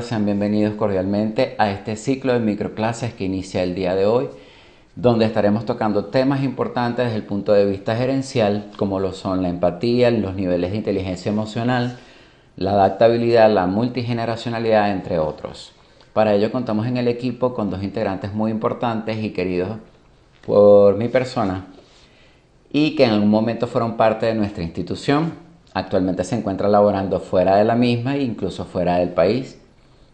sean bienvenidos cordialmente a este ciclo de microclases que inicia el día de hoy, donde estaremos tocando temas importantes desde el punto de vista gerencial, como lo son la empatía, los niveles de inteligencia emocional, la adaptabilidad, la multigeneracionalidad, entre otros. Para ello contamos en el equipo con dos integrantes muy importantes y queridos por mi persona, y que en algún momento fueron parte de nuestra institución. Actualmente se encuentra laborando fuera de la misma e incluso fuera del país.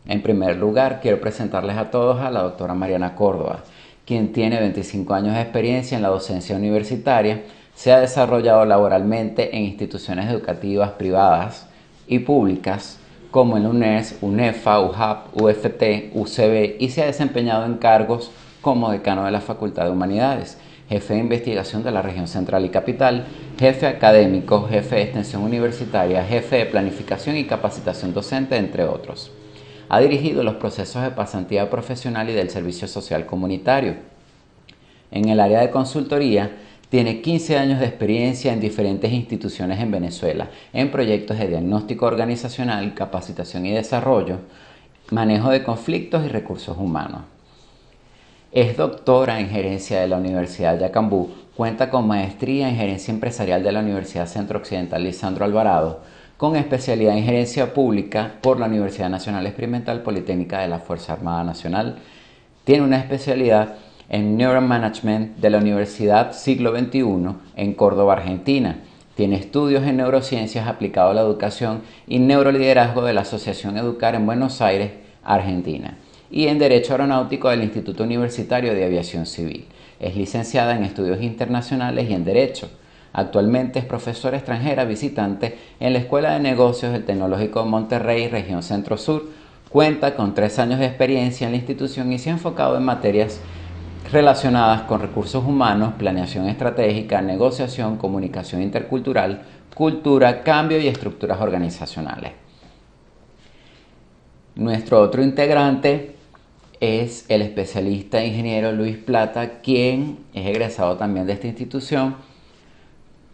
En primer lugar, quiero presentarles a todos a la doctora Mariana Córdoba, quien tiene 25 años de experiencia en la docencia universitaria, se ha desarrollado laboralmente en instituciones educativas privadas y públicas como en la UNES, UNEFA, UJAP, UFT, UCB, y se ha desempeñado en cargos como decano de la Facultad de Humanidades, jefe de investigación de la región central y capital, jefe académico, jefe de extensión universitaria, jefe de planificación y capacitación docente, entre otros. Ha dirigido los procesos de pasantía profesional y del servicio social comunitario. En el área de consultoría, tiene 15 años de experiencia en diferentes instituciones en Venezuela, en proyectos de diagnóstico organizacional, capacitación y desarrollo, manejo de conflictos y recursos humanos. Es doctora en gerencia de la Universidad Yacambú, cuenta con maestría en gerencia empresarial de la Universidad Centro Occidental Lisandro Alvarado, con especialidad en gerencia pública por la Universidad Nacional Experimental Politécnica de la Fuerza Armada Nacional. Tiene una especialidad en Neuromanagement de la Universidad Siglo XXI en Córdoba, Argentina. Tiene estudios en neurociencias aplicado a la educación y neuroliderazgo de la Asociación Educar en Buenos Aires, Argentina, y en Derecho Aeronáutico del Instituto Universitario de Aviación Civil. Es licenciada en Estudios Internacionales y en Derecho. Actualmente es profesora extranjera visitante en la Escuela de Negocios del Tecnológico de Monterrey, región Centro-Sur. Cuenta con 3 años de experiencia en la institución y se ha enfocado en materias relacionadas con recursos humanos, planeación estratégica, negociación, comunicación intercultural, cultura, cambio y estructuras organizacionales. Nuestro otro integrante es el especialista ingeniero Luis Plata, quien es egresado también de esta institución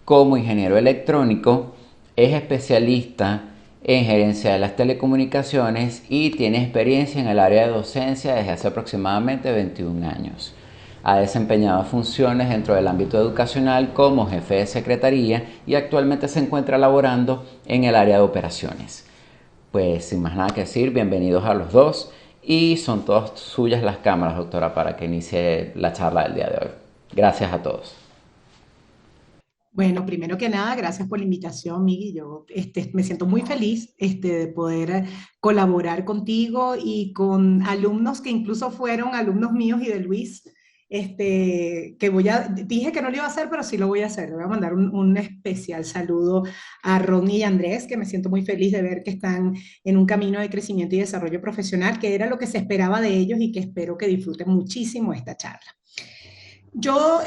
como ingeniero electrónico, es especialista en gerencia de las telecomunicaciones y tiene experiencia en el área de docencia desde hace aproximadamente 21 años. Ha desempeñado funciones dentro del ámbito educacional como jefe de secretaría y actualmente se encuentra laborando en el área de operaciones. Pues sin más nada que decir, bienvenidos a los dos y son todas suyas las cámaras, doctora, para que inicie la charla del día de hoy. Gracias a todos. Bueno, primero que nada, gracias por la invitación, Migui. Yo me siento muy feliz de poder colaborar contigo y con alumnos que incluso fueron alumnos míos y de Luis. Dije que no lo iba a hacer, pero sí lo voy a hacer. Le voy a mandar un especial saludo a Ronnie y Andrés, que me siento muy feliz de ver que están en un camino de crecimiento y desarrollo profesional, que era lo que se esperaba de ellos y que espero que disfruten muchísimo esta charla. Yo,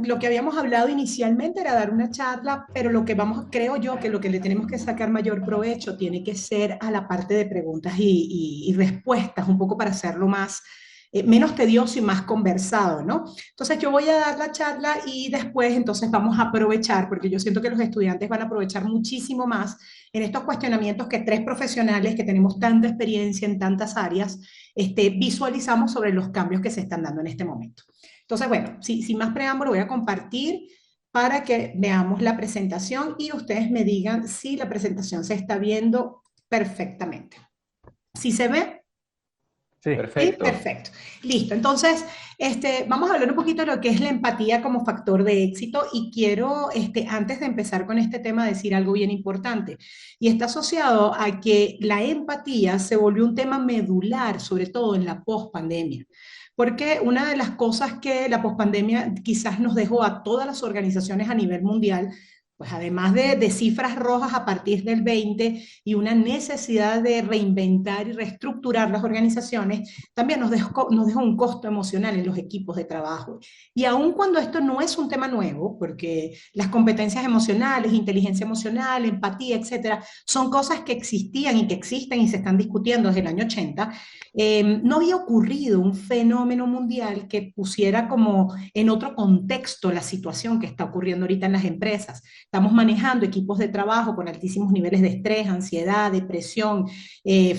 lo que habíamos hablado inicialmente era dar una charla, pero creo yo que lo que le tenemos que sacar mayor provecho tiene que ser a la parte de preguntas y respuestas, un poco para hacerlo menos tedioso y más conversado, ¿no? Entonces yo voy a dar la charla y después entonces vamos a aprovechar, porque yo siento que los estudiantes van a aprovechar muchísimo más en estos cuestionamientos que tres profesionales que tenemos tanta experiencia en tantas áreas, visualizamos sobre los cambios que se están dando en este momento. Entonces, bueno, sin más preámbulo, voy a compartir para que veamos la presentación y ustedes me digan si la presentación se está viendo perfectamente. ¿Sí se ve? Sí. Sí, Perfecto. perfecto. Listo. Entonces, vamos a hablar un poquito de lo que es la empatía como factor de éxito y quiero, antes de empezar con este tema, decir algo bien importante. Y está asociado a que la empatía se volvió un tema medular, sobre todo en la pospandemia. Porque una de las cosas que la pospandemia quizás nos dejó a todas las organizaciones a nivel mundial, pues además de cifras rojas a partir del 20 y una necesidad de reinventar y reestructurar las organizaciones, también nos dejó un costo emocional en los equipos de trabajo. Y aun cuando esto no es un tema nuevo, porque las competencias emocionales, inteligencia emocional, empatía, etcétera, son cosas que existían y que existen y se están discutiendo desde el año 80, no había ocurrido un fenómeno mundial que pusiera como en otro contexto la situación que está ocurriendo ahorita en las empresas. estamos manejando equipos de trabajo con altísimos niveles de estrés, ansiedad, depresión,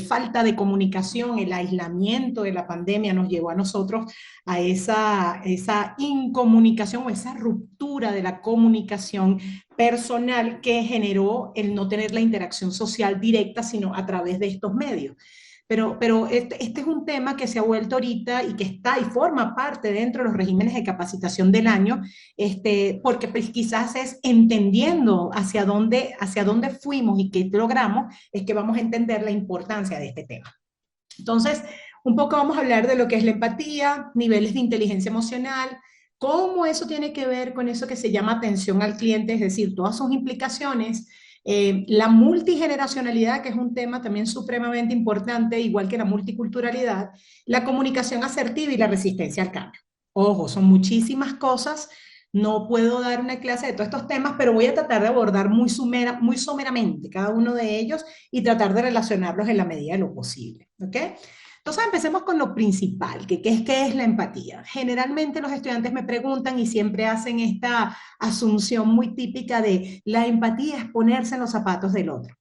falta de comunicación, el aislamiento de la pandemia nos llevó a nosotros a esa incomunicación o esa ruptura de la comunicación personal que generó el no tener la interacción social directa, sino a través de estos medios. Pero este es un tema que se ha vuelto ahorita y que está y forma parte dentro de los regímenes de capacitación del año, porque pues quizás es entendiendo hacia dónde fuimos y qué logramos, es que vamos a entender la importancia de este tema. Entonces, un poco vamos a hablar de lo que es la empatía, niveles de inteligencia emocional, cómo eso tiene que ver con eso que se llama atención al cliente, es decir, todas sus implicaciones, la multigeneracionalidad, que es un tema también supremamente importante, igual que la multiculturalidad, la comunicación asertiva y la resistencia al cambio. Ojo, son muchísimas cosas, no puedo dar una clase de todos estos temas, pero voy a tratar de abordar muy someramente cada uno de ellos y tratar de relacionarlos en la medida de lo posible. ¿Ok? Entonces empecemos con lo principal, qué es la empatía. Generalmente los estudiantes me preguntan y siempre hacen esta asunción muy típica de la empatía es ponerse en los zapatos del otro.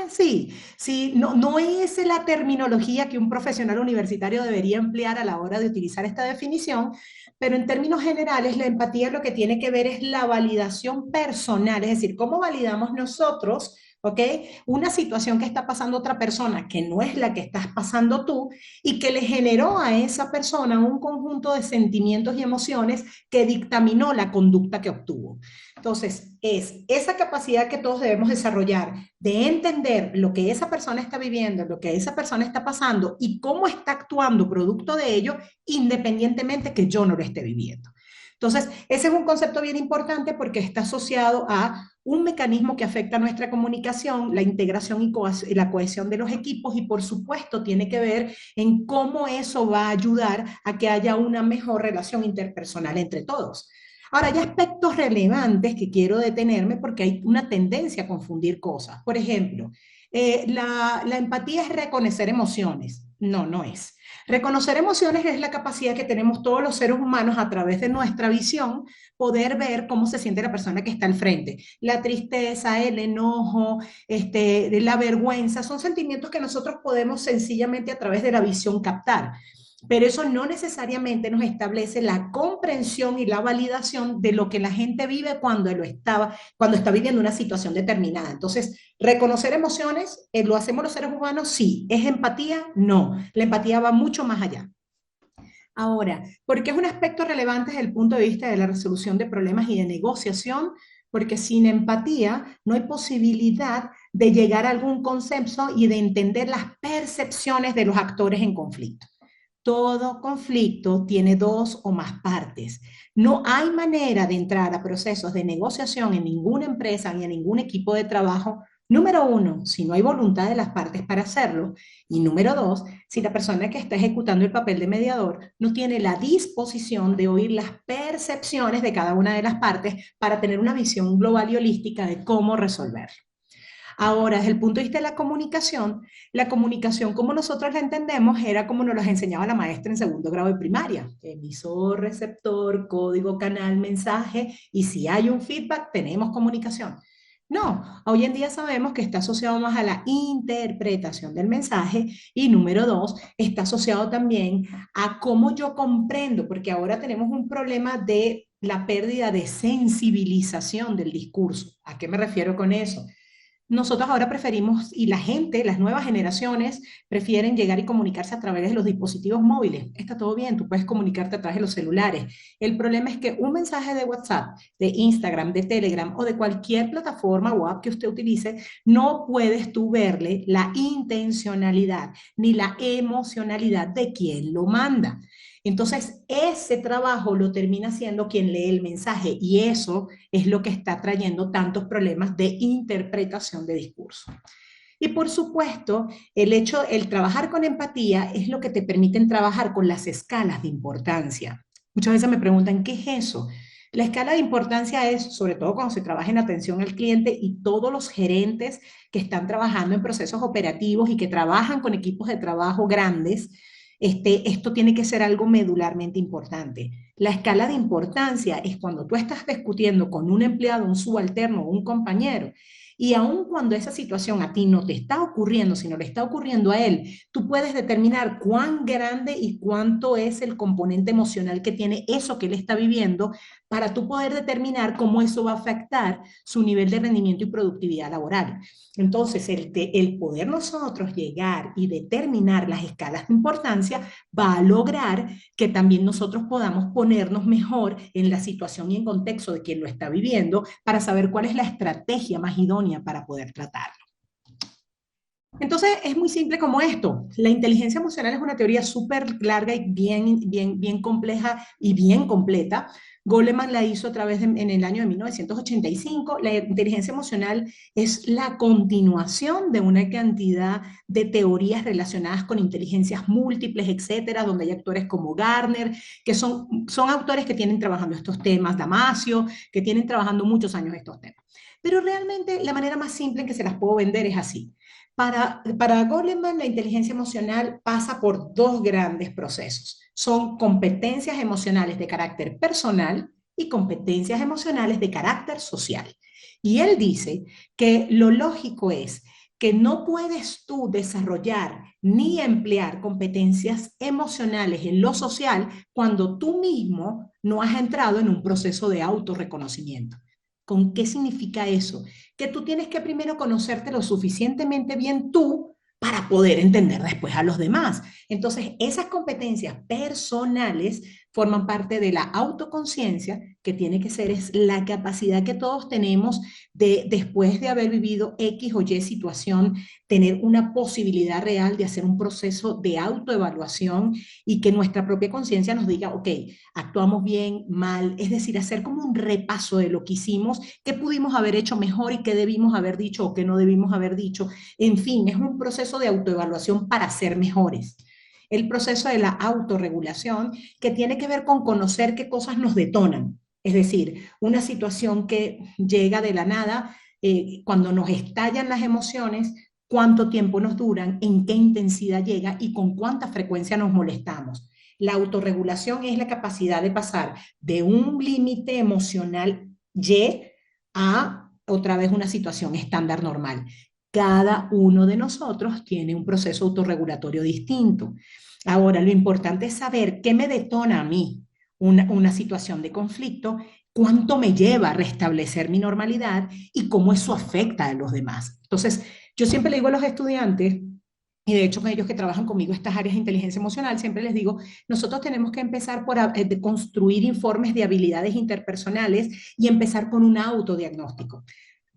Sí, sí, no, no es la terminología que un profesional universitario debería emplear a la hora de utilizar esta definición, pero en términos generales la empatía lo que tiene que ver es la validación personal, es decir, cómo validamos nosotros, ¿ok? Una situación que está pasando otra persona que no es la que estás pasando tú y que le generó a esa persona un conjunto de sentimientos y emociones que dictaminó la conducta que obtuvo. Entonces, es esa capacidad que todos debemos desarrollar de entender lo que esa persona está viviendo, lo que esa persona está pasando y cómo está actuando producto de ello, independientemente que yo no lo esté viviendo. Entonces, ese es un concepto bien importante porque está asociado a un mecanismo que afecta a nuestra comunicación, la integración y la cohesión de los equipos y por supuesto tiene que ver en cómo eso va a ayudar a que haya una mejor relación interpersonal entre todos. Ahora, hay aspectos relevantes que quiero detenerme porque hay una tendencia a confundir cosas. Por ejemplo, la empatía es reconocer emociones. No, no es. Reconocer emociones es la capacidad que tenemos todos los seres humanos a través de nuestra visión, poder ver cómo se siente la persona que está al frente. La tristeza, el enojo, la vergüenza, son sentimientos que nosotros podemos sencillamente a través de la visión captar, pero eso no necesariamente nos establece la comprensión y la validación de lo que la gente vive cuando está viviendo una situación determinada. Entonces, reconocer emociones, ¿lo hacemos los seres humanos? Sí. ¿Es empatía? No. La empatía va mucho más allá. Ahora, ¿por qué es un aspecto relevante desde el punto de vista de la resolución de problemas y de negociación? Porque sin empatía no hay posibilidad de llegar a algún consenso y de entender las percepciones de los actores en conflicto. Todo conflicto tiene dos o más partes. No hay manera de entrar a procesos de negociación en ninguna empresa ni en ningún equipo de trabajo. Número uno, si no hay voluntad de las partes para hacerlo. Y número dos, si la persona que está ejecutando el papel de mediador no tiene la disposición de oír las percepciones de cada una de las partes para tener una visión global y holística de cómo resolverlo. Ahora, desde el punto de vista de la comunicación como nosotros la entendemos era como nos las enseñaba la maestra en segundo grado de primaria. Emisor, receptor, código, canal, mensaje, y si hay un feedback, tenemos comunicación. No, hoy en día sabemos que está asociado más a la interpretación del mensaje y número dos, está asociado también a cómo yo comprendo, porque ahora tenemos un problema de la pérdida de sensibilización del discurso. ¿A qué me refiero con eso? Nosotros ahora preferimos, y la gente, las nuevas generaciones, prefieren llegar y comunicarse a través de los dispositivos móviles. Está todo bien, tú puedes comunicarte a través de los celulares. El problema es que un mensaje de WhatsApp, de Instagram, de Telegram o de cualquier plataforma o app que usted utilice, no puedes tú verle la intencionalidad ni la emocionalidad de quien lo manda. Entonces, ese trabajo lo termina haciendo quien lee el mensaje y eso es lo que está trayendo tantos problemas de interpretación de discurso. Y por supuesto, el trabajar con empatía es lo que te permiten trabajar con las escalas de importancia. Muchas veces me preguntan, ¿qué es eso? La escala de importancia es, sobre todo cuando se trabaja en atención al cliente y todos los gerentes que están trabajando en procesos operativos y que trabajan con equipos de trabajo grandes, esto tiene que ser algo medularmente importante. La escala de importancia es cuando tú estás discutiendo con un empleado, un subalterno o un compañero, y aun cuando esa situación a ti no te está ocurriendo, sino le está ocurriendo a él, tú puedes determinar cuán grande y cuánto es el componente emocional que tiene eso que él está viviendo para tú poder determinar cómo eso va a afectar su nivel de rendimiento y productividad laboral. Entonces, el poder nosotros llegar y determinar las escalas de importancia va a lograr que también nosotros podamos ponernos mejor en la situación y en contexto de quien lo está viviendo para saber cuál es la estrategia más idónea para poder tratarlo. Entonces, es muy simple como esto. La inteligencia emocional es una teoría súper larga y bien compleja y bien completa. Goleman la hizo a través en el año de 1985. La inteligencia emocional es la continuación de una cantidad de teorías relacionadas con inteligencias múltiples, etcétera, donde hay autores como Garner, que son autores que tienen trabajando estos temas, Damasio, que tienen trabajando muchos años estos temas. Pero realmente la manera más simple en que se las puedo vender es así. Para Goleman, la inteligencia emocional pasa por dos grandes procesos. Son competencias emocionales de carácter personal y competencias emocionales de carácter social. Y él dice que lo lógico es que no puedes tú desarrollar ni emplear competencias emocionales en lo social cuando tú mismo no has entrado en un proceso de autorreconocimiento. ¿Con qué significa eso? Que tú tienes que primero conocerte lo suficientemente bien tú para poder entender después a los demás. Entonces, esas competencias personales forman parte de la autoconciencia, que tiene que ser es la capacidad que todos tenemos de, después de haber vivido X o Y situación, tener una posibilidad real de hacer un proceso de autoevaluación y que nuestra propia conciencia nos diga, ok, actuamos bien, mal, es decir, hacer como un repaso de lo que hicimos, qué pudimos haber hecho mejor y qué debimos haber dicho o qué no debimos haber dicho. En fin, es un proceso de autoevaluación para ser mejores. El proceso de la autorregulación que tiene que ver con conocer qué cosas nos detonan. Es decir, una situación que llega de la nada, cuando nos estallan las emociones, cuánto tiempo nos duran, en qué intensidad llega y con cuánta frecuencia nos molestamos. La autorregulación es la capacidad de pasar de un límite emocional Y a otra vez una situación estándar normal. Cada uno de nosotros tiene un proceso autorregulatorio distinto. Ahora, lo importante es saber qué me detona a mí una situación de conflicto, cuánto me lleva a restablecer mi normalidad y cómo eso afecta a los demás. Entonces, yo siempre le digo a los estudiantes, y de hecho, con ellos que trabajan conmigo estas áreas de inteligencia emocional, siempre les digo, nosotros tenemos que empezar por construir informes de habilidades interpersonales y empezar con un autodiagnóstico.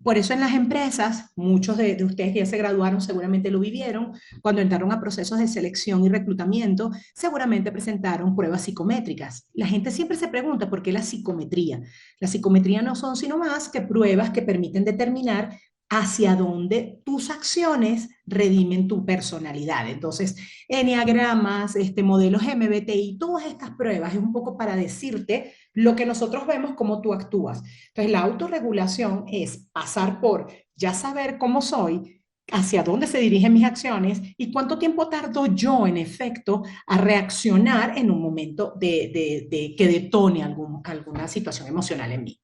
Por eso en las empresas, muchos de ustedes que ya se graduaron seguramente lo vivieron, cuando entraron a procesos de selección y reclutamiento, seguramente presentaron pruebas psicométricas. La gente siempre se pregunta por qué la psicometría. La psicometría no son sino más que pruebas que permiten determinar hacia dónde tus acciones redimen tu personalidad. Entonces, enneagramas, modelos MBTI, todas estas pruebas es un poco para decirte lo que nosotros vemos, cómo tú actúas. Entonces, la autorregulación es pasar por ya saber cómo soy, hacia dónde se dirigen mis acciones y cuánto tiempo tardo yo, en efecto, a reaccionar en un momento de que detone alguna situación emocional en mí.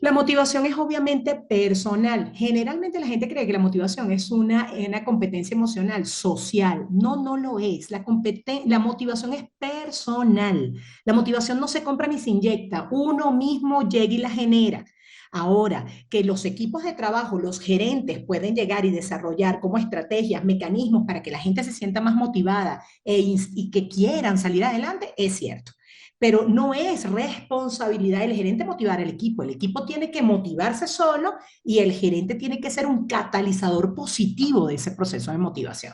La motivación es obviamente personal. Generalmente la gente cree que la motivación es una competencia emocional, social. No, no lo es. La motivación es personal. La motivación no se compra ni se inyecta. Uno mismo llega y la genera. Ahora, que los equipos de trabajo, los gerentes pueden llegar y desarrollar como estrategias, mecanismos para que la gente se sienta más motivada y que quieran salir adelante, es cierto, pero no es responsabilidad del gerente motivar al equipo. El equipo tiene que motivarse solo y el gerente tiene que ser un catalizador positivo de ese proceso de motivación.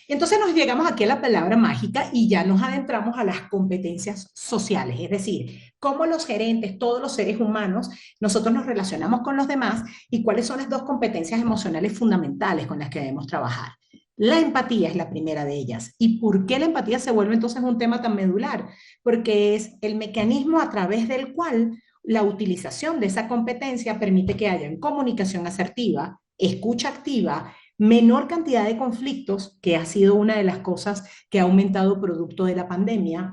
Entonces nos llegamos aquí a la palabra mágica y ya nos adentramos a las competencias sociales, es decir, cómo los gerentes, todos los seres humanos, nosotros nos relacionamos con los demás y cuáles son las dos competencias emocionales fundamentales con las que debemos trabajar. La empatía es la primera de ellas. ¿Y por qué la empatía se vuelve entonces un tema tan medular? Porque es el mecanismo a través del cual la utilización de esa competencia permite que haya comunicación asertiva, escucha activa, menor cantidad de conflictos, que ha sido una de las cosas que ha aumentado producto de la pandemia,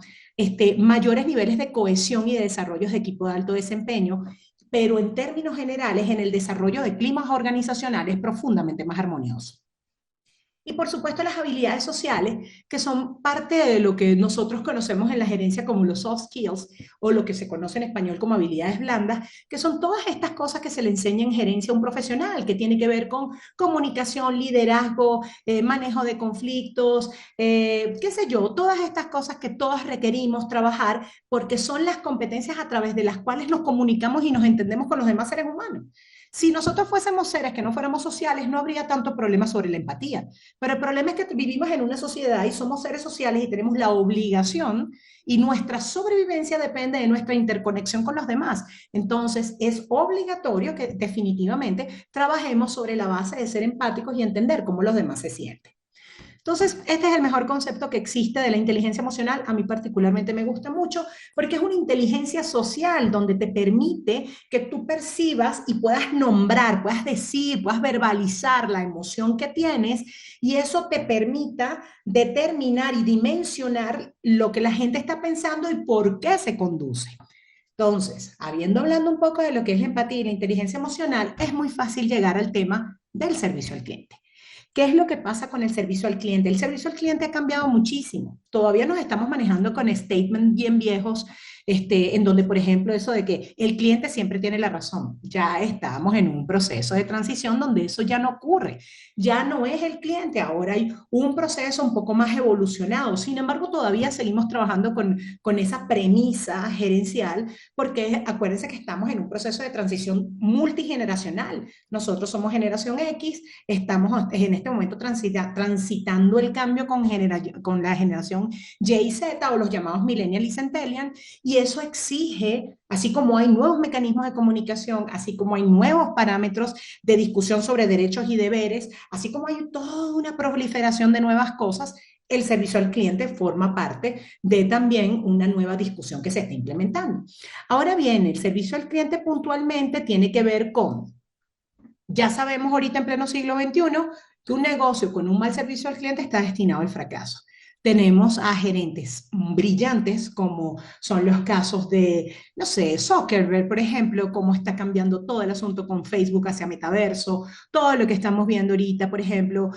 mayores niveles de cohesión y de desarrollos de equipo de alto desempeño, pero en términos generales, en el desarrollo de climas organizacionales profundamente más armoniosos. Y por supuesto las habilidades sociales, que son parte de lo que nosotros conocemos en la gerencia como los soft skills, o lo que se conoce en español como habilidades blandas, que son todas estas cosas que se le enseña en gerencia a un profesional, que tiene que ver con comunicación, liderazgo, manejo de conflictos, qué sé yo, todas estas cosas que todas requerimos trabajar porque son las competencias a través de las cuales nos comunicamos y nos entendemos con los demás seres humanos. Si nosotros fuésemos seres que no fuéramos sociales, no habría tanto problema sobre la empatía. Pero el problema es que vivimos en una sociedad y somos seres sociales y tenemos la obligación y nuestra sobrevivencia depende de nuestra interconexión con los demás. Entonces, es obligatorio que definitivamente trabajemos sobre la base de ser empáticos y entender cómo los demás se sienten. Entonces, este es el mejor concepto que existe de la inteligencia emocional. A mí particularmente me gusta mucho porque es una inteligencia social donde te permite que tú percibas y puedas nombrar, puedas decir, puedas verbalizar la emoción que tienes y eso te permita determinar y dimensionar lo que la gente está pensando y por qué se conduce. Entonces, habiendo hablado un poco de lo que es la empatía y la inteligencia emocional, es muy fácil llegar al tema del servicio al cliente. ¿Qué es lo que pasa con el servicio al cliente? El servicio al cliente ha cambiado muchísimo. Todavía nos estamos manejando con statements bien viejos, en donde, por ejemplo, eso de que el cliente siempre tiene la razón. Ya estamos en un proceso de transición donde eso ya no ocurre. Ya no es el cliente, ahora hay un proceso un poco más evolucionado. Sin embargo, todavía seguimos trabajando con esa premisa gerencial, porque acuérdense que estamos en un proceso de transición multigeneracional. Nosotros somos generación X, estamos en este momento transitando el cambio con la generación Y y Z o los llamados millennial y centennial, y eso exige, así como hay nuevos mecanismos de comunicación, así como hay nuevos parámetros de discusión sobre derechos y deberes, así como hay toda una proliferación de nuevas cosas, el servicio al cliente forma parte de también una nueva discusión que se está implementando. Ahora bien, el servicio al cliente puntualmente tiene que ver con, ya sabemos ahorita en pleno siglo XXI, que un negocio con un mal servicio al cliente está destinado al fracaso. Tenemos a gerentes brillantes, como son los casos de, no sé, Zuckerberg, por ejemplo, cómo está cambiando todo el asunto con Facebook hacia metaverso, todo lo que estamos viendo ahorita, por ejemplo,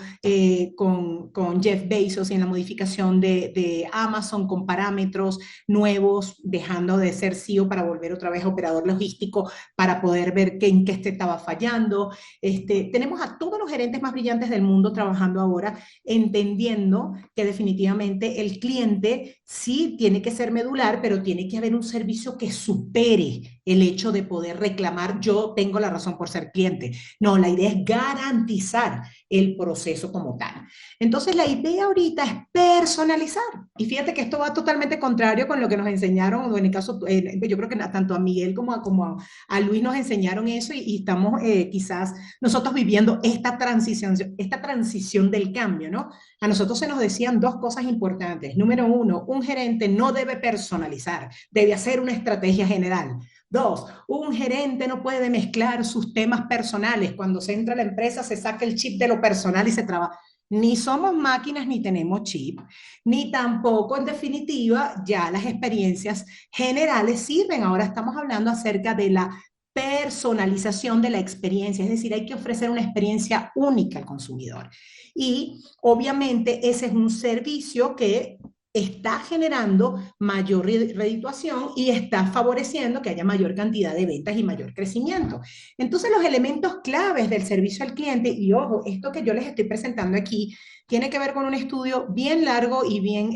con Jeff Bezos y en la modificación de Amazon con parámetros nuevos, dejando de ser CEO para volver otra vez operador logístico para poder ver en qué estaba fallando. Tenemos a todos los gerentes más brillantes del mundo trabajando ahora, entendiendo que definitivamente el cliente sí tiene que ser medular, pero tiene que haber un servicio que supere el hecho de poder reclamar yo tengo la razón por ser cliente. No, la idea es garantizar el proceso como tal. Entonces la idea ahorita es personalizar. Y fíjate que esto va totalmente contrario con lo que nos enseñaron, o en el caso, yo creo que tanto a Miguel como a Luis nos enseñaron eso y estamos quizás nosotros viviendo esta transición del cambio, ¿no? A nosotros se nos decían dos cosas importantes. Número uno, un gerente no debe personalizar, debe hacer una estrategia general. Dos, un gerente no puede mezclar sus temas personales. Cuando se entra a la empresa se saca el chip de lo personal y se trabaja. Ni somos máquinas ni tenemos chip, ni tampoco, en definitiva, ya las experiencias generales sirven. Ahora estamos hablando acerca de la personalización de la experiencia, es decir, hay que ofrecer una experiencia única al consumidor. Y obviamente ese es un servicio que está generando mayor redituación y está favoreciendo que haya mayor cantidad de ventas y mayor crecimiento. Entonces, los elementos claves del servicio al cliente, y ojo, esto que yo les estoy presentando aquí, tiene que ver con un estudio bien largo y bien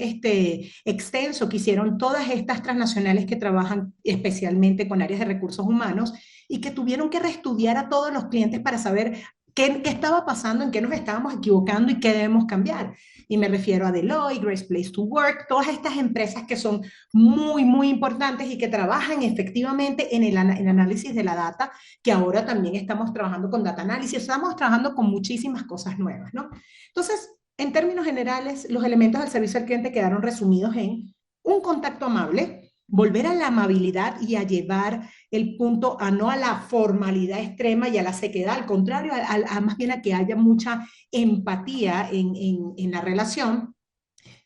extenso que hicieron todas estas transnacionales que trabajan especialmente con áreas de recursos humanos y que tuvieron que reestudiar a todos los clientes para saber qué estaba pasando, en qué nos estábamos equivocando y qué debemos cambiar. Y me refiero a Deloitte, Great Place to Work, todas estas empresas que son muy, muy importantes y que trabajan efectivamente en el análisis de la data, que ahora también estamos trabajando con data análisis, estamos trabajando con muchísimas cosas nuevas, ¿no? Entonces, en términos generales, los elementos del servicio al cliente quedaron resumidos en un contacto amable, volver a la amabilidad y a llevar el punto a no a la formalidad extrema y a la sequedad, al contrario, más bien a que haya mucha empatía en la relación,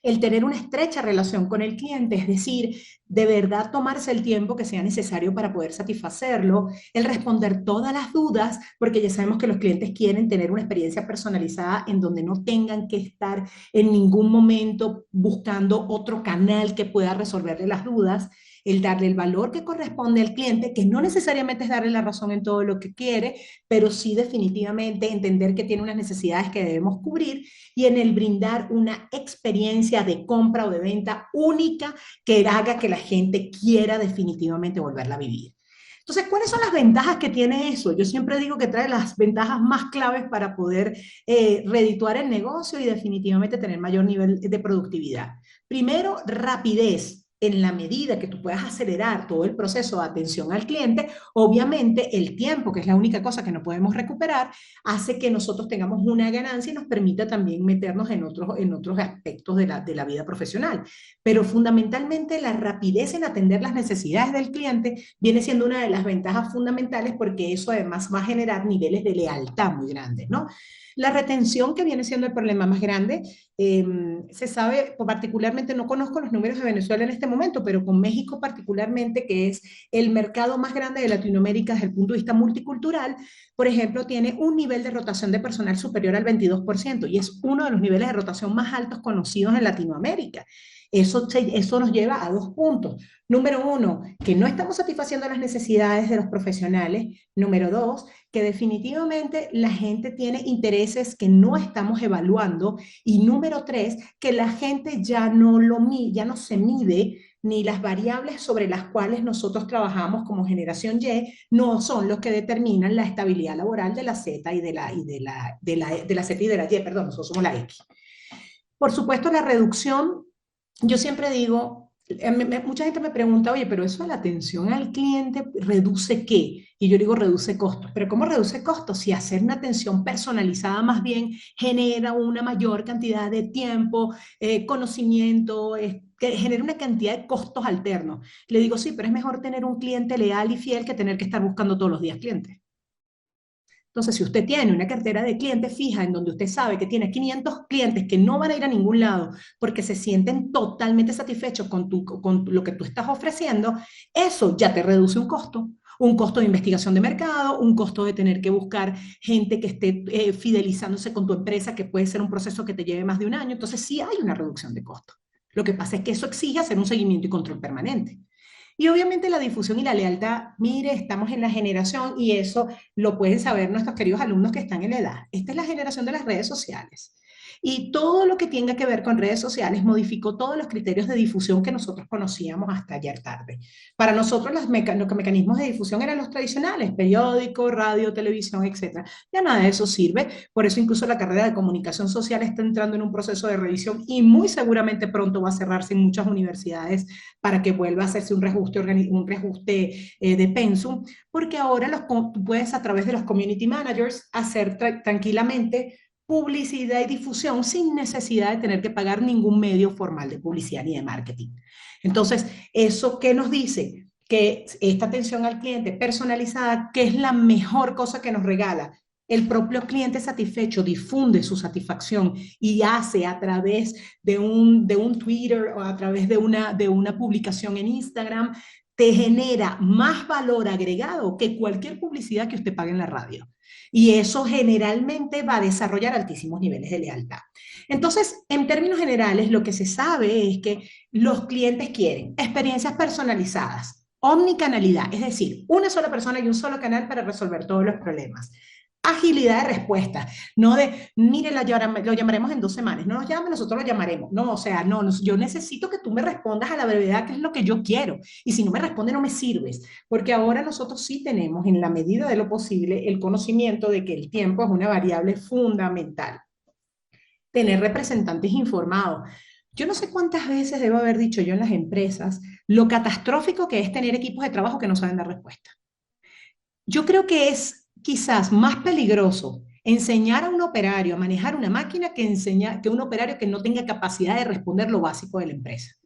el tener una estrecha relación con el cliente, es decir, de verdad tomarse el tiempo que sea necesario para poder satisfacerlo, el responder todas las dudas, porque ya sabemos que los clientes quieren tener una experiencia personalizada en donde no tengan que estar en ningún momento buscando otro canal que pueda resolverle las dudas, el darle el valor que corresponde al cliente, que no necesariamente es darle la razón en todo lo que quiere, pero sí definitivamente entender que tiene unas necesidades que debemos cubrir y en el brindar una experiencia de compra o de venta única que haga que la gente quiera definitivamente volverla a vivir. Entonces, ¿cuáles son las ventajas que tiene eso? Yo siempre digo que trae las ventajas más claves para poder redituar el negocio y definitivamente tener mayor nivel de productividad. Primero, rapidez. En la medida que tú puedas acelerar todo el proceso de atención al cliente, obviamente el tiempo, que es la única cosa que no podemos recuperar, hace que nosotros tengamos una ganancia y nos permita también meternos en otros aspectos de la vida profesional. Pero fundamentalmente la rapidez en atender las necesidades del cliente viene siendo una de las ventajas fundamentales porque eso además va a generar niveles de lealtad muy grandes, ¿no? La retención, que viene siendo el problema más grande, se sabe, particularmente no conozco los números de Venezuela en este momento, pero con México particularmente, que es el mercado más grande de Latinoamérica desde el punto de vista multicultural, por ejemplo, tiene un nivel de rotación de personal superior al 22% y es uno de los niveles de rotación más altos conocidos en Latinoamérica. Eso nos lleva a dos puntos. Número uno, que no estamos satisfaciendo las necesidades de los profesionales. Número dos, que definitivamente la gente tiene intereses que no estamos evaluando. Y número tres, que la gente ya no se mide ni las variables sobre las cuales nosotros trabajamos como generación Y no son los que determinan la estabilidad laboral de la Z y de la Z y de la Y, perdón, nosotros somos la X. Por supuesto, la reducción, yo siempre digo, mucha gente me pregunta, oye, pero eso de la atención al cliente reduce qué? Y yo digo, reduce costos. Pero ¿cómo reduce costos? Si hacer una atención personalizada más bien genera una mayor cantidad de tiempo, conocimiento, que genera una cantidad de costos alternos. Le digo, sí, pero es mejor tener un cliente leal y fiel que tener que estar buscando todos los días clientes. Entonces, si usted tiene una cartera de clientes fija en donde usted sabe que tiene 500 clientes que no van a ir a ningún lado porque se sienten totalmente satisfechos con lo que tú estás ofreciendo, eso ya te reduce un costo de investigación de mercado, un costo de tener que buscar gente que esté fidelizándose con tu empresa, que puede ser un proceso que te lleve más de un año. Entonces, sí hay una reducción de costos. Lo que pasa es que eso exige hacer un seguimiento y control permanente. Y obviamente la difusión y la lealtad, mire, estamos en la generación y eso lo pueden saber nuestros queridos alumnos que están en la edad. Esta es la generación de las redes sociales. Y todo lo que tenga que ver con redes sociales modificó todos los criterios de difusión que nosotros conocíamos hasta ayer tarde. Para nosotros los mecanismos de difusión eran los tradicionales, periódico, radio, televisión, etcétera. Ya nada de eso sirve. Por eso incluso la carrera de comunicación social está entrando en un proceso de revisión y muy seguramente pronto va a cerrarse en muchas universidades para que vuelva a hacerse un reajuste de pensum, porque ahora tú puedes a través de los community managers hacer tranquilamente publicidad y difusión sin necesidad de tener que pagar ningún medio formal de publicidad ni de marketing. Entonces, ¿eso qué nos dice? Que esta atención al cliente personalizada, que es la mejor cosa que nos regala, el propio cliente satisfecho difunde su satisfacción y hace a través de un Twitter o a través de una publicación en Instagram, te genera más valor agregado que cualquier publicidad que usted pague en la radio. Y eso generalmente va a desarrollar altísimos niveles de lealtad. Entonces, en términos generales, lo que se sabe es que los clientes quieren experiencias personalizadas, omnicanalidad, es decir, una sola persona y un solo canal para resolver todos los problemas. Agilidad de respuesta, no de, mire, lo llamaremos en 2 semanas, no nos llame, nosotros lo llamaremos. No, o sea, no, yo necesito que tú me respondas a la brevedad, que es lo que yo quiero. Y si no me responde, no me sirves, porque ahora nosotros sí tenemos, en la medida de lo posible, el conocimiento de que el tiempo es una variable fundamental. Tener representantes informados. Yo no sé cuántas veces debo haber dicho yo en las empresas lo catastrófico que es tener equipos de trabajo que no saben dar respuesta. Yo creo que es quizás más peligroso enseñar a un operario a manejar una máquina que enseñar que un operario que no tenga capacidad de responder lo básico de la empresa.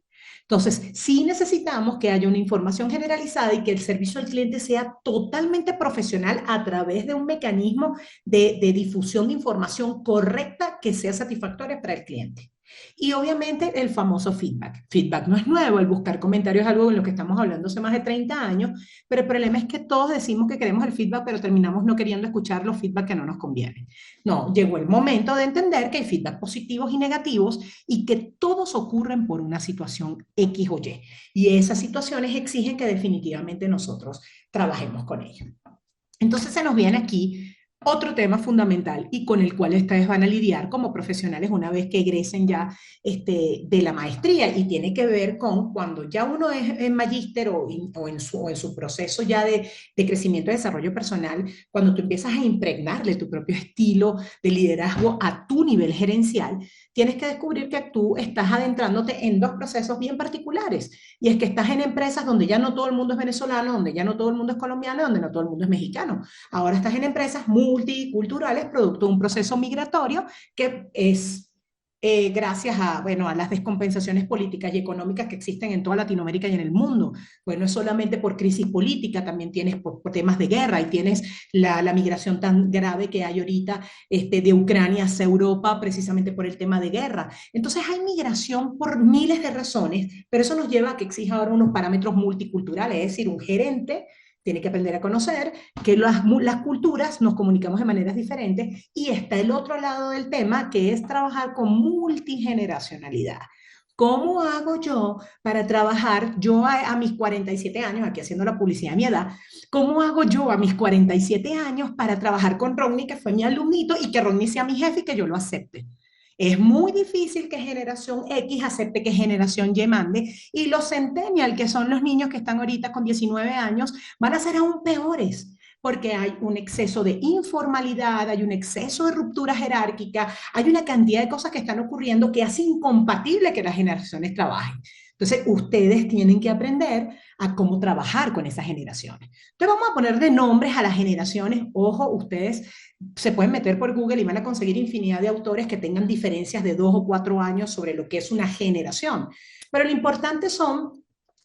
Entonces, sí necesitamos que haya una información generalizada y que el servicio al cliente sea totalmente profesional a través de un mecanismo de difusión de información correcta que sea satisfactoria para el cliente. Y obviamente el famoso feedback. Feedback no es nuevo, el buscar comentarios es algo en lo que estamos hablando hace más de 30 años, pero el problema es que todos decimos que queremos el feedback, pero terminamos no queriendo escuchar los feedback que no nos convienen. No, llegó el momento de entender que hay feedback positivos y negativos y que todos ocurren por una situación X o Y. Y esas situaciones exigen que definitivamente nosotros trabajemos con ellos. Entonces se nos viene aquí otro tema fundamental y con el cual ustedes van a lidiar como profesionales una vez que egresen ya de la maestría y tiene que ver con cuando ya uno es en magíster o en su proceso ya de crecimiento y desarrollo personal, cuando tú empiezas a impregnarle tu propio estilo de liderazgo a tu nivel gerencial, tienes que descubrir que tú estás adentrándote en dos procesos bien particulares y es que estás en empresas donde ya no todo el mundo es venezolano, donde ya no todo el mundo es colombiano, donde no todo el mundo es mexicano. Ahora estás en empresas multiculturales, producto de un proceso migratorio que es gracias a, bueno, a las descompensaciones políticas y económicas que existen en toda Latinoamérica y en el mundo. Pues no es solamente por crisis política, también tienes por temas de guerra y tienes la migración tan grave que hay ahorita de Ucrania hacia Europa precisamente por el tema de guerra. Entonces hay migración por miles de razones, pero eso nos lleva a que exija ahora unos parámetros multiculturales, es decir, un gerente tiene que aprender a conocer que las culturas nos comunicamos de maneras diferentes y está el otro lado del tema que es trabajar con multigeneracionalidad. ¿Cómo hago yo para trabajar, yo a mis 47 años, aquí haciendo la publicidad de mi edad, cómo hago yo a mis 47 años para trabajar con Rodney, que fue mi alumnito, y que Rodney sea mi jefe y que yo lo acepte? Es muy difícil que generación X acepte que generación Y mande y los centennial, que son los niños que están ahorita con 19 años, van a ser aún peores porque hay un exceso de informalidad, hay un exceso de ruptura jerárquica, hay una cantidad de cosas que están ocurriendo que hace incompatible que las generaciones trabajen. Entonces, ustedes tienen que aprender a cómo trabajar con esas generaciones. Entonces, vamos a ponerle nombres a las generaciones. Ojo, ustedes se pueden meter por Google y van a conseguir infinidad de autores que tengan diferencias de 2 o 4 años sobre lo que es una generación. Pero lo importante son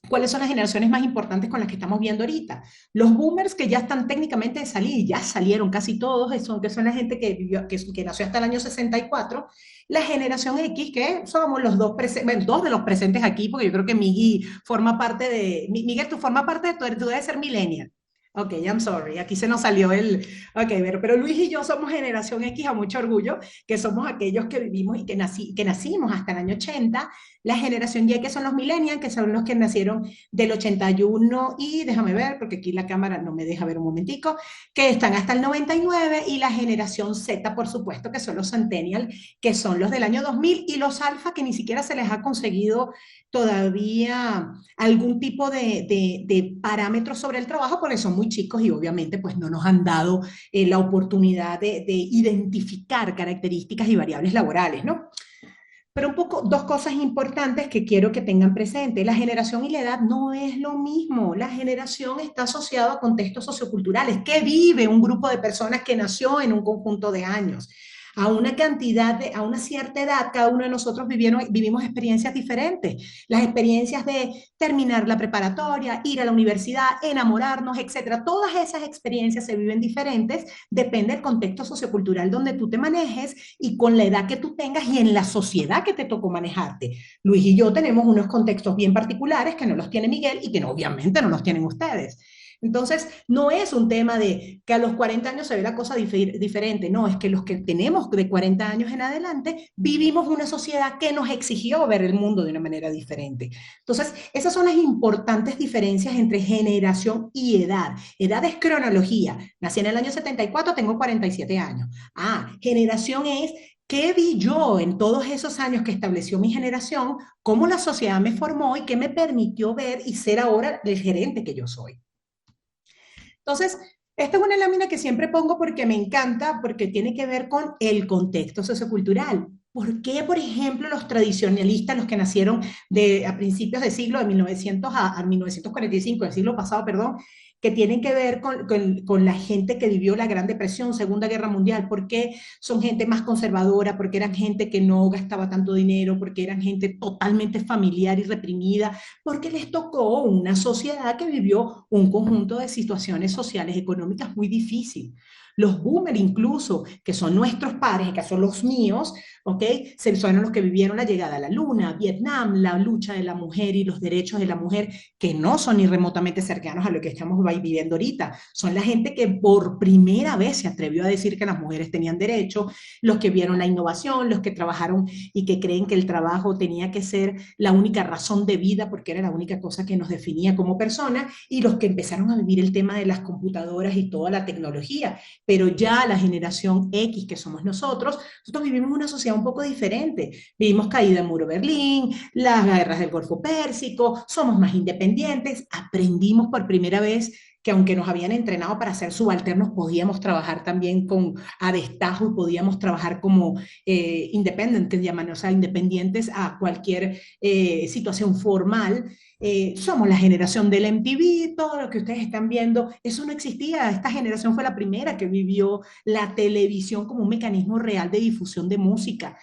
cuáles son las generaciones más importantes con las que estamos viendo ahorita. Los boomers que ya están técnicamente de salir, ya salieron casi todos, que son la gente que nació hasta el año 64. La generación X, que somos los bueno, dos de los presentes aquí, porque yo creo que Miguel forma parte Miguel, tú formas parte tú debes ser millennial. Ok, I'm sorry, aquí se nos salió Ok, pero Luis y yo somos generación X a mucho orgullo, que somos aquellos que vivimos y que nacimos hasta el año 80. La generación Y, que son los millennials, que son los que nacieron del 81 y déjame ver, porque aquí la cámara no me deja ver un momentico, que están hasta el 99, y la generación Z, por supuesto, que son los centennials, que son los del año 2000, y los alfa, que ni siquiera se les ha conseguido todavía algún tipo de parámetros sobre el trabajo, porque son muy chicos y obviamente pues no nos han dado la oportunidad de identificar características y variables laborales, ¿no? Pero un poco, dos cosas importantes que quiero que tengan presente. La generación y la edad no es lo mismo. La generación está asociada a contextos socioculturales. ¿Qué vive un grupo de personas que nació en un conjunto de años? A una a una cierta edad, cada uno de nosotros vivimos experiencias diferentes. Las experiencias de terminar la preparatoria, ir a la universidad, enamorarnos, etcétera. Todas esas experiencias se viven diferentes, depende del contexto sociocultural donde tú te manejes y con la edad que tú tengas y en la sociedad que te tocó manejarte. Luis y yo tenemos unos contextos bien particulares que no los tiene Miguel y que no, obviamente no los tienen ustedes. Entonces, no es un tema de que a los 40 años se ve la cosa diferente, no, es que los que tenemos de 40 años en adelante vivimos una sociedad que nos exigió ver el mundo de una manera diferente. Entonces, esas son las importantes diferencias entre generación y edad. Edad es cronología. Nací en el año 74, tengo 47 años. Generación es ¿qué vi yo en todos esos años que estableció mi generación? ¿Cómo la sociedad me formó y qué me permitió ver y ser ahora el gerente que yo soy? Entonces, esta es una lámina que siempre pongo porque me encanta, porque tiene que ver con el contexto sociocultural. ¿Por qué, por ejemplo, los tradicionalistas, los que nacieron a principios del siglo de 1900 a 1945, del siglo pasado, perdón, que tienen que ver con la gente que vivió la Gran Depresión, Segunda Guerra Mundial, porque son gente más conservadora, porque eran gente que no gastaba tanto dinero, porque eran gente totalmente familiar y reprimida, porque les tocó una sociedad que vivió un conjunto de situaciones sociales, económicas muy difíciles. Los boomers incluso, que son nuestros padres, que son los míos, ¿ok? Son los que vivieron la llegada a la luna, Vietnam, la lucha de la mujer y los derechos de la mujer, que no son ni remotamente cercanos a lo que estamos viviendo ahorita. Son la gente que por primera vez se atrevió a decir que las mujeres tenían derecho, los que vieron la innovación, los que trabajaron y que creen que el trabajo tenía que ser la única razón de vida porque era la única cosa que nos definía como personas, y los que empezaron a vivir el tema de las computadoras y toda la tecnología. Pero ya la generación X, que somos nosotros vivimos una sociedad un poco diferente. Vivimos caída del muro de Berlín, las guerras del Golfo Pérsico, somos más independientes, aprendimos por primera vez que aunque nos habían entrenado para ser subalternos, podíamos trabajar también a destajo y podíamos trabajar como independientes, llaman, o sea, independientes a cualquier situación formal. Somos la generación del MTV, todo lo que ustedes están viendo, eso no existía. Esta generación fue la primera que vivió la televisión como un mecanismo real de difusión de música.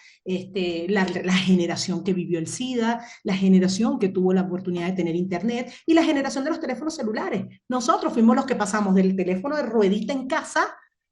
La generación que vivió el SIDA, la generación que tuvo la oportunidad de tener internet y la generación de los teléfonos celulares. Nosotros fuimos los que pasamos del teléfono de ruedita en casa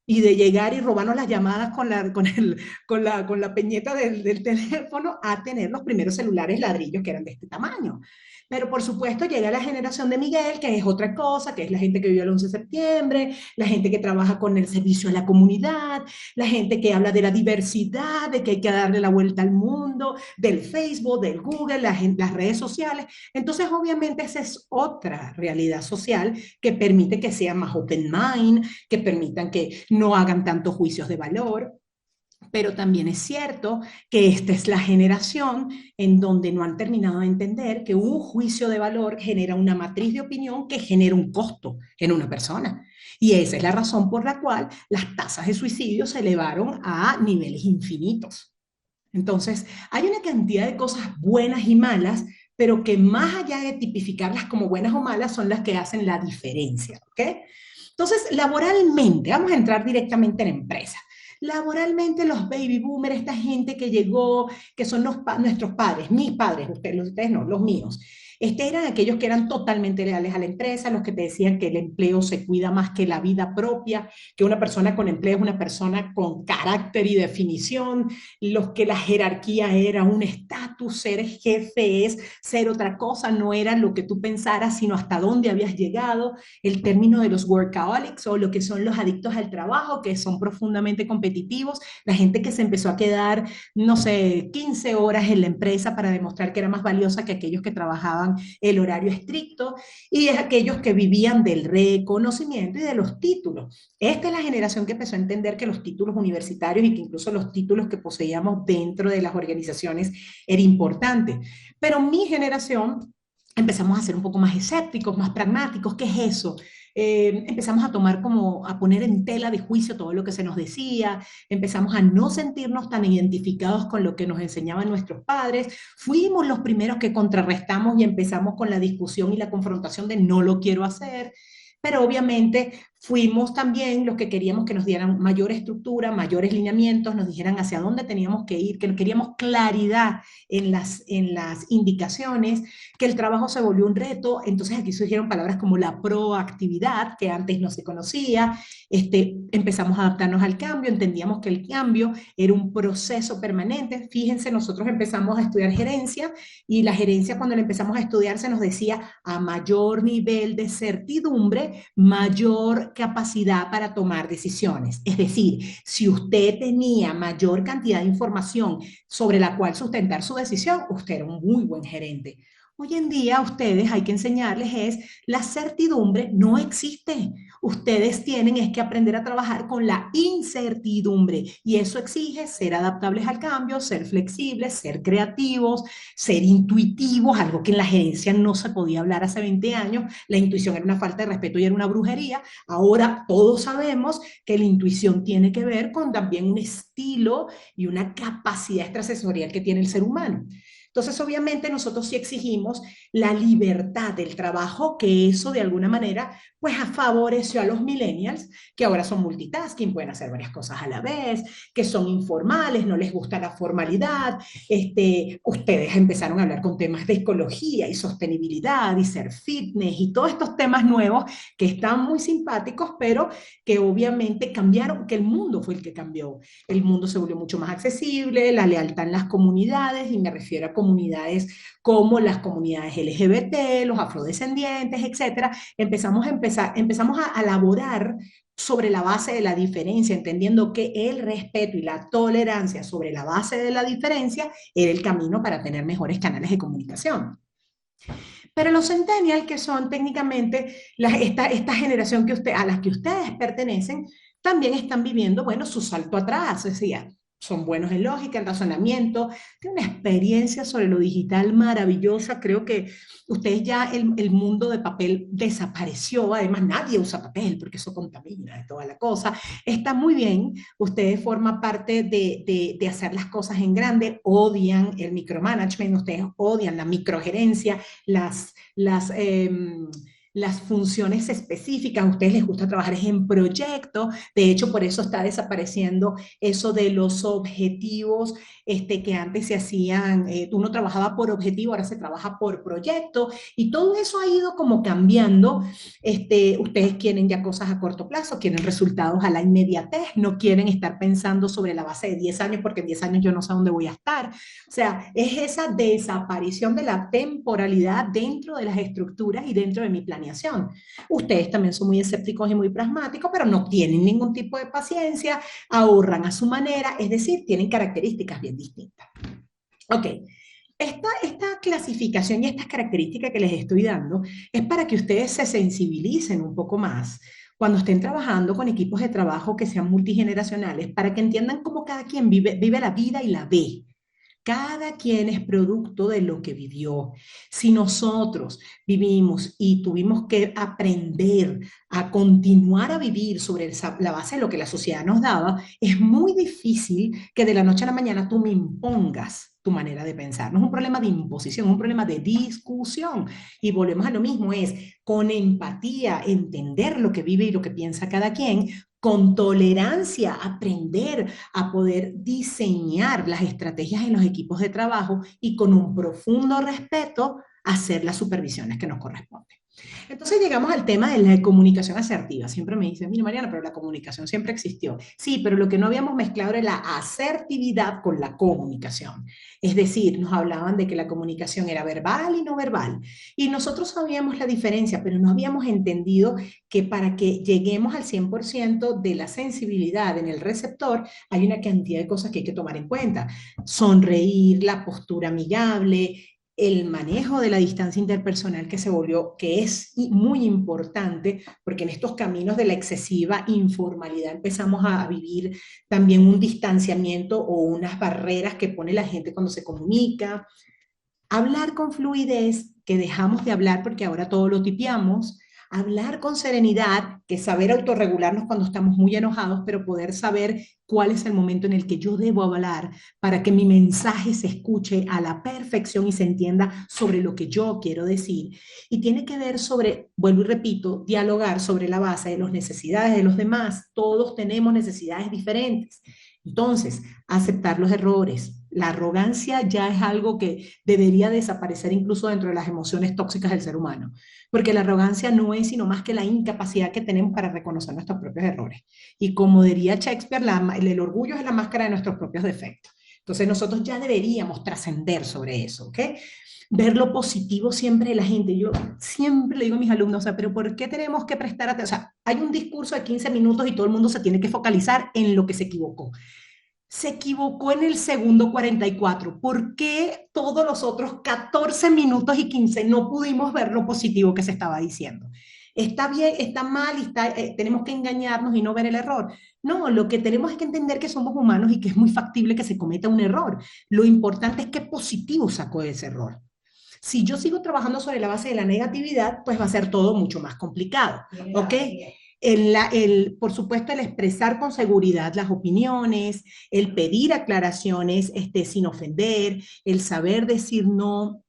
y de llegar y robarnos las llamadas con la peñeta del teléfono a tener los primeros celulares ladrillos que eran de este tamaño. Pero por supuesto llega la generación de Miguel, que es otra cosa, que es la gente que vivió el 11 de septiembre, la gente que trabaja con el servicio a la comunidad, la gente que habla de la diversidad, de que hay que darle la vuelta al mundo, del Facebook, del Google, las redes sociales. Entonces, obviamente, esa es otra realidad social que permite que sean más open mind, que permitan que no hagan tantos juicios de valor. Pero también es cierto que esta es la generación en donde no han terminado de entender que un juicio de valor genera una matriz de opinión que genera un costo en una persona. Y esa es la razón por la cual las tasas de suicidio se elevaron a niveles infinitos. Entonces, hay una cantidad de cosas buenas y malas, pero que más allá de tipificarlas como buenas o malas, son las que hacen la diferencia, ¿ok? Entonces, laboralmente, vamos a entrar directamente en empresa. Laboralmente, los baby boomers, esta gente que llegó, que son nuestros padres, mis padres, ustedes no, los míos, eran aquellos que eran totalmente leales a la empresa, los que te decían que el empleo se cuida más que la vida propia, que una persona con empleo es una persona con carácter y definición, los que la jerarquía era un estatus, ser jefe es ser otra cosa, no era lo que tú pensaras, sino hasta dónde habías llegado, el término de los workaholics o lo que son los adictos al trabajo, que son profundamente competitivos, la gente que se empezó a quedar, no sé, 15 horas en la empresa para demostrar que era más valiosa que aquellos que trabajaban el horario estricto, y es aquellos que vivían del reconocimiento y de los títulos. Esta es la generación que empezó a entender que los títulos universitarios y que incluso los títulos que poseíamos dentro de las organizaciones era importante. Pero mi generación empezamos a ser un poco más escépticos, más pragmáticos. ¿Qué es eso? Empezamos a tomar como, a poner en tela de juicio todo lo que se nos decía, empezamos a no sentirnos tan identificados con lo que nos enseñaban nuestros padres, fuimos los primeros que contrarrestamos y empezamos con la discusión y la confrontación de no lo quiero hacer, pero obviamente fuimos también los que queríamos que nos dieran mayor estructura, mayores lineamientos, nos dijeran hacia dónde teníamos que ir, que queríamos claridad en las indicaciones, que el trabajo se volvió un reto. Entonces aquí surgieron palabras como la proactividad, que antes no se conocía. Empezamos a adaptarnos al cambio, entendíamos que el cambio era un proceso permanente. Fíjense, nosotros empezamos a estudiar gerencia, y la gerencia, cuando la empezamos a estudiar, se nos decía: a mayor nivel de certidumbre, mayor capacidad para tomar decisiones. Es decir, si usted tenía mayor cantidad de información sobre la cual sustentar su decisión, usted era un muy buen gerente. Hoy en día, a ustedes hay que enseñarles es la certidumbre no existe. Ustedes tienen es que aprender a trabajar con la incertidumbre, y eso exige ser adaptables al cambio, ser flexibles, ser creativos, ser intuitivos, algo que en la gerencia no se podía hablar hace 20 años. La intuición era una falta de respeto y era una brujería. Ahora todos sabemos que la intuición tiene que ver con también un estilo y una capacidad extrasensorial que tiene el ser humano. Entonces, obviamente, nosotros sí exigimos la libertad del trabajo, que eso de alguna manera, pues favoreció a los millennials, que ahora son multitasking, pueden hacer varias cosas a la vez, que son informales, no les gusta la formalidad. Ustedes empezaron a hablar con temas de ecología y sostenibilidad y ser fitness y todos estos temas nuevos que están muy simpáticos, pero que obviamente cambiaron, que el mundo fue el que cambió. El mundo se volvió mucho más accesible, la lealtad en las comunidades, y me refiero a comunidades como las comunidades LGBT, los afrodescendientes, etcétera. Empezamos a elaborar sobre la base de la diferencia, entendiendo que el respeto y la tolerancia sobre la base de la diferencia era el camino para tener mejores canales de comunicación. Pero los centennials, que son técnicamente esta generación a la que ustedes pertenecen, también están viviendo, bueno, su salto atrás, es decir, son buenos en lógica, en razonamiento, tienen una experiencia sobre lo digital maravillosa. Creo que ustedes ya el mundo de papel desapareció, además nadie usa papel porque eso contamina de toda la cosa. Está muy bien, ustedes forman parte de hacer las cosas en grande, odian el micromanagement, ustedes odian la microgerencia, las funciones específicas. A ustedes les gusta trabajar en proyectos. De hecho, por eso está desapareciendo eso de los objetivos, que antes se hacían, uno trabajaba por objetivo, ahora se trabaja por proyecto, y todo eso ha ido como cambiando. Ustedes quieren ya cosas a corto plazo, quieren resultados a la inmediatez, no quieren estar pensando sobre la base de 10 años, porque en 10 años yo no sé dónde voy a estar. O sea, es esa desaparición de la temporalidad dentro de las estructuras y dentro de mi planeación. Ustedes también son muy escépticos y muy pragmáticos, pero no tienen ningún tipo de paciencia, ahorran a su manera, es decir, tienen características bien distintas. Ok, esta clasificación y estas características que les estoy dando es para que ustedes se sensibilicen un poco más cuando estén trabajando con equipos de trabajo que sean multigeneracionales, para que entiendan cómo cada quien vive la vida y la ve. Cada quien es producto de lo que vivió. Si nosotros vivimos y tuvimos que aprender a continuar a vivir sobre la base de lo que la sociedad nos daba, es muy difícil que de la noche a la mañana tú me impongas tu manera de pensar. No es un problema de imposición, es un problema de discusión. Y volvemos a lo mismo, es con empatía entender lo que vive y lo que piensa cada quien, con tolerancia, aprender a poder diseñar las estrategias en los equipos de trabajo, y con un profundo respeto hacer las supervisiones que nos corresponden. Entonces llegamos al tema de la comunicación asertiva. Siempre me dicen, mira Mariana, pero la comunicación siempre existió. Sí, pero lo que no habíamos mezclado era la asertividad con la comunicación. Es decir, nos hablaban de que la comunicación era verbal y no verbal. Y nosotros sabíamos la diferencia, pero no habíamos entendido que para que lleguemos al 100% de la sensibilidad en el receptor, hay una cantidad de cosas que hay que tomar en cuenta. Sonreír, la postura amigable, el manejo de la distancia interpersonal, que se volvió, que es muy importante, porque en estos caminos de la excesiva informalidad empezamos a vivir también un distanciamiento o unas barreras que pone la gente cuando se comunica. Hablar con fluidez, que dejamos de hablar porque ahora todo lo tipiamos. Hablar con serenidad, que es saber autorregularnos cuando estamos muy enojados, pero poder saber cuál es el momento en el que yo debo hablar para que mi mensaje se escuche a la perfección y se entienda sobre lo que yo quiero decir. Y tiene que ver sobre, vuelvo y repito, dialogar sobre la base de las necesidades de los demás. Todos tenemos necesidades diferentes. Entonces, aceptar los errores. La arrogancia ya es algo que debería desaparecer incluso dentro de las emociones tóxicas del ser humano, porque la arrogancia no es sino más que la incapacidad que tenemos para reconocer nuestros propios errores. Y como diría Shakespeare, el orgullo es la máscara de nuestros propios defectos. Entonces nosotros ya deberíamos trascender sobre eso, ¿ok? Ver lo positivo siempre de la gente. Yo siempre le digo a mis alumnos, o sea, pero ¿por qué tenemos que prestar atención? O sea, hay un discurso de 15 minutos y todo el mundo se tiene que focalizar en lo que se equivocó. Se equivocó en el segundo 44. ¿Por qué todos los otros 14 minutos y 15 no pudimos ver lo positivo que se estaba diciendo? Está bien, está mal, tenemos que engañarnos y no ver el error. No, lo que tenemos es que entender que somos humanos y que es muy factible que se cometa un error. Lo importante es qué positivo sacó de ese error. Si yo sigo trabajando sobre la base de la negatividad, pues va a ser todo mucho más complicado, ¿ok? por supuesto, el expresar con seguridad las opiniones, el pedir aclaraciones sin ofender, el saber decir no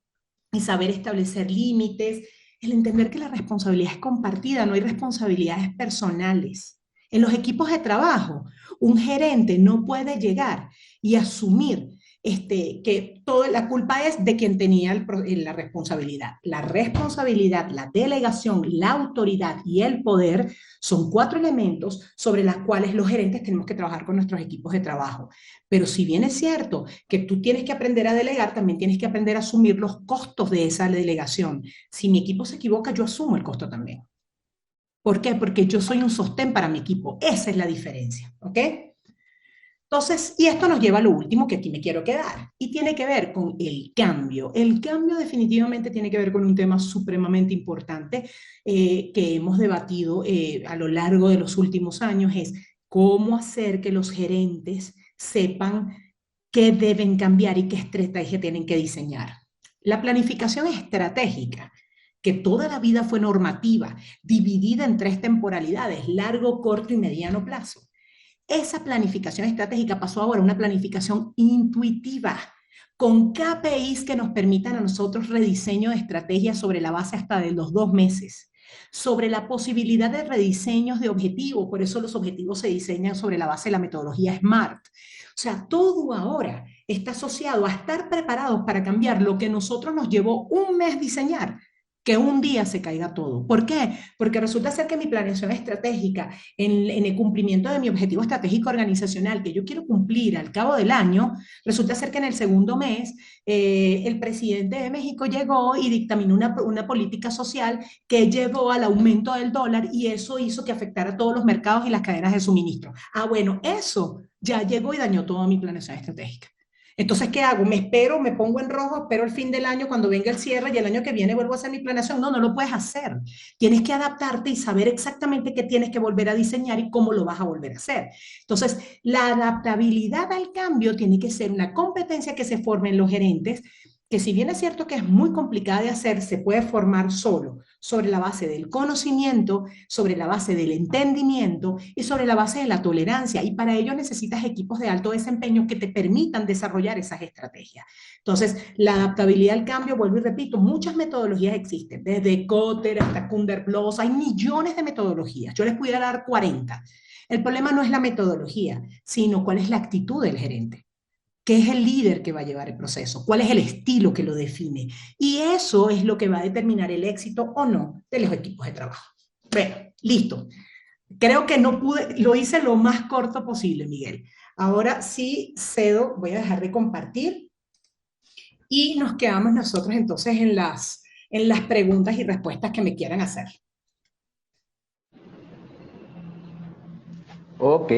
y saber establecer límites, el entender que la responsabilidad es compartida, no hay responsabilidades personales. En los equipos de trabajo, un gerente no puede llegar y asumir que toda la culpa es de quien tenía la responsabilidad. La responsabilidad, la delegación, la autoridad y el poder son cuatro elementos sobre los cuales los gerentes tenemos que trabajar con nuestros equipos de trabajo. Pero si bien es cierto que tú tienes que aprender a delegar, también tienes que aprender a asumir los costos de esa delegación. Si mi equipo se equivoca, yo asumo el costo también. ¿Por qué? Porque yo soy un sostén para mi equipo. Esa es la diferencia, ¿ok? Entonces, y esto nos lleva a lo último que aquí me quiero quedar, y tiene que ver con el cambio. El cambio definitivamente tiene que ver con un tema supremamente importante que hemos debatido a lo largo de los últimos años, es cómo hacer que los gerentes sepan qué deben cambiar y qué estrategia tienen que diseñar. La planificación estratégica, que toda la vida fue normativa, dividida en tres temporalidades, largo, corto y mediano plazo. Esa planificación estratégica pasó ahora a una planificación intuitiva, con KPIs que nos permitan a nosotros rediseño de estrategias sobre la base hasta de los 2 meses, sobre la posibilidad de rediseños de objetivos, por eso los objetivos se diseñan sobre la base de la metodología SMART. O sea, todo ahora está asociado a estar preparados para cambiar lo que nosotros nos llevó un mes diseñar, que un día se caiga todo. ¿Por qué? Porque resulta ser que mi planeación estratégica en el cumplimiento de mi objetivo estratégico organizacional que yo quiero cumplir al cabo del año, resulta ser que en el segundo mes el presidente de México llegó y dictaminó una política social que llevó al aumento del dólar y eso hizo que afectara a todos los mercados y las cadenas de suministro. Ah, bueno, eso ya llegó y dañó toda mi planeación estratégica. Entonces, ¿qué hago? ¿Me espero, me pongo en rojo, espero el fin del año cuando venga el cierre y el año que viene vuelvo a hacer mi planeación? No, no lo puedes hacer. Tienes que adaptarte y saber exactamente qué tienes que volver a diseñar y cómo lo vas a volver a hacer. Entonces, la adaptabilidad al cambio tiene que ser una competencia que se forme en los gerentes, que si bien es cierto que es muy complicada de hacer, se puede formar solo sobre la base del conocimiento, sobre la base del entendimiento y sobre la base de la tolerancia. Y para ello necesitas equipos de alto desempeño que te permitan desarrollar esas estrategias. Entonces, la adaptabilidad al cambio, vuelvo y repito, muchas metodologías existen, desde Kotter hasta Kunder-Bloss, hay millones de metodologías. Yo les pudiera dar 40. El problema no es la metodología, sino cuál es la actitud del gerente. ¿Qué es el líder que va a llevar el proceso? ¿Cuál es el estilo que lo define? Y eso es lo que va a determinar el éxito o no de los equipos de trabajo. Bueno, listo. Creo que no pude, lo hice lo más corto posible, Miguel. Ahora sí cedo, voy a dejar de compartir y nos quedamos nosotros entonces en las preguntas y respuestas que me quieran hacer. Ok,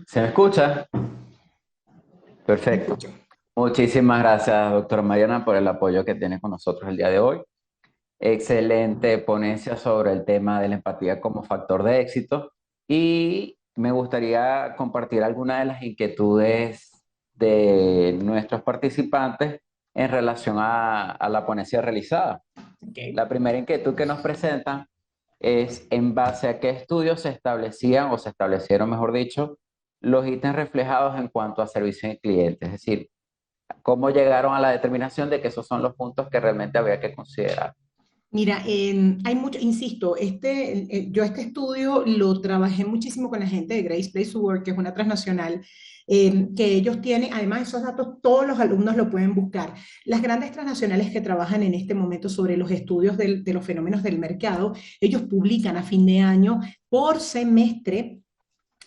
¿se me escucha? Me Perfecto. escucho. Muchísimas gracias, doctora Mariana, por el apoyo que tiene con nosotros el día de hoy. Excelente ponencia sobre el tema de la empatía como factor de éxito y me gustaría compartir algunas de las inquietudes de nuestros participantes en relación a la ponencia realizada. Okay. La primera inquietud que nos presentan es en base a qué estudios se establecían o se establecieron, mejor dicho, los ítems reflejados en cuanto a servicio al cliente, es decir, cómo llegaron a la determinación de que esos son los puntos que realmente había que considerar. Mira, hay mucho, insisto, yo este estudio lo trabajé muchísimo con la gente de Grace Place to Work, que es una transnacional, que ellos tienen, además esos datos todos los alumnos lo pueden buscar. Las grandes transnacionales que trabajan en este momento sobre los estudios de los fenómenos del mercado, ellos publican a fin de año por semestre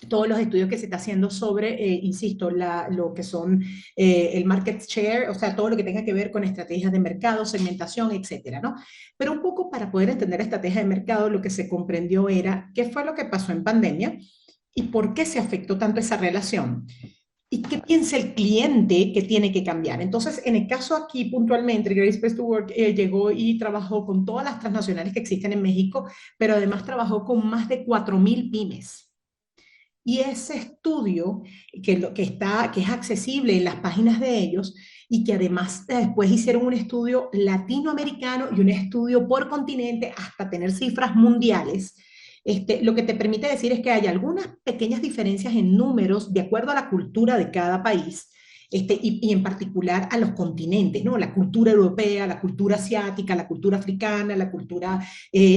todos los estudios que se está haciendo sobre, insisto, lo que son el market share, o sea, todo lo que tenga que ver con estrategias de mercado, segmentación, etcétera, ¿no? Pero un poco para poder entender estrategia de mercado, lo que se comprendió era qué fue lo que pasó en pandemia y por qué se afectó tanto esa relación. ¿Y qué piensa el cliente que tiene que cambiar? Entonces, en el caso aquí puntualmente, Grace Place to Work llegó y trabajó con todas las transnacionales que existen en México, pero además trabajó con más de 4.000 pymes. Y ese estudio, que es accesible en las páginas de ellos, y que además después hicieron un estudio latinoamericano y un estudio por continente hasta tener cifras mundiales, lo que te permite decir es que hay algunas pequeñas diferencias en números de acuerdo a la cultura de cada país. Y en particular a los continentes, ¿no? La cultura europea, la cultura asiática, la cultura africana, la cultura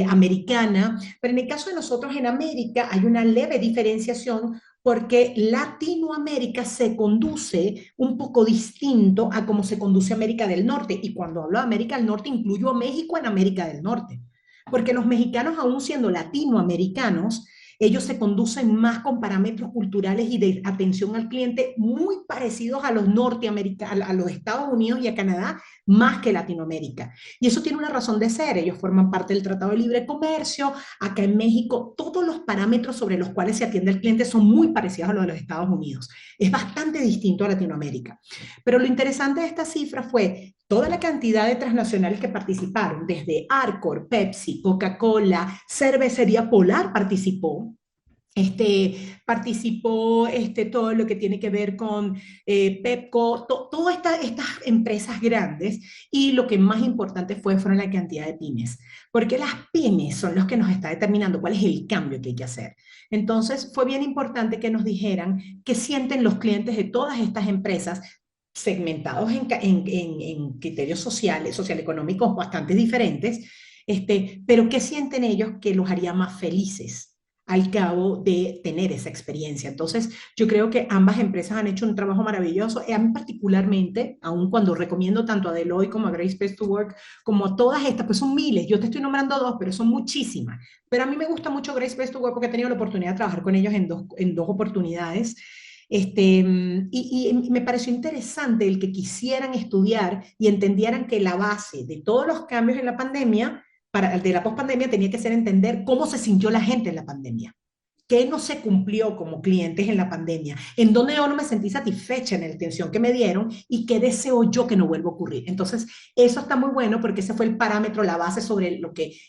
americana. Pero en el caso de nosotros en América hay una leve diferenciación porque Latinoamérica se conduce un poco distinto a cómo se conduce América del Norte. Y cuando hablo de América del Norte, incluyo a México en América del Norte. Porque los mexicanos, aún siendo latinoamericanos, ellos se conducen más con parámetros culturales y de atención al cliente muy parecidos a los norteamericanos, a los Estados Unidos y a Canadá, más que Latinoamérica. Y eso tiene una razón de ser. Ellos forman parte del Tratado de Libre Comercio. Acá en México, todos los parámetros sobre los cuales se atiende al cliente son muy parecidos a los de los Estados Unidos. Es bastante distinto a Latinoamérica. Pero lo interesante de esta cifra fue toda la cantidad de transnacionales que participaron, desde Arcor, Pepsi, Coca-Cola, Cervecería Polar participó, participó todo lo que tiene que ver con Pepco, todas estas empresas grandes y lo que más importante fueron la cantidad de pymes, porque las pymes son los que nos está determinando cuál es el cambio que hay que hacer. Entonces fue bien importante que nos dijeran qué sienten los clientes de todas estas empresas segmentados en criterios sociales, socioeconómicos bastante diferentes, pero qué sienten ellos que los haría más felices al cabo de tener esa experiencia. Entonces, yo creo que ambas empresas han hecho un trabajo maravilloso. A mí particularmente, aun cuando recomiendo tanto a Deloitte como a Great Place to Work, como a todas estas, pues son miles. Yo te estoy nombrando dos, pero son muchísimas. Pero a mí me gusta mucho Great Place to Work porque he tenido la oportunidad de trabajar con ellos en dos oportunidades. Y me pareció interesante el que quisieran estudiar y entendieran que la base de todos los cambios en la pandemia de la pospandemia tenía que ser entender cómo se sintió la gente en la pandemia, qué no se cumplió como clientes en la pandemia, en dónde yo no me sentí satisfecha en la atención que me dieron y qué deseo yo que no vuelva a ocurrir. Entonces, eso está muy bueno porque ese fue el parámetro, la base sobre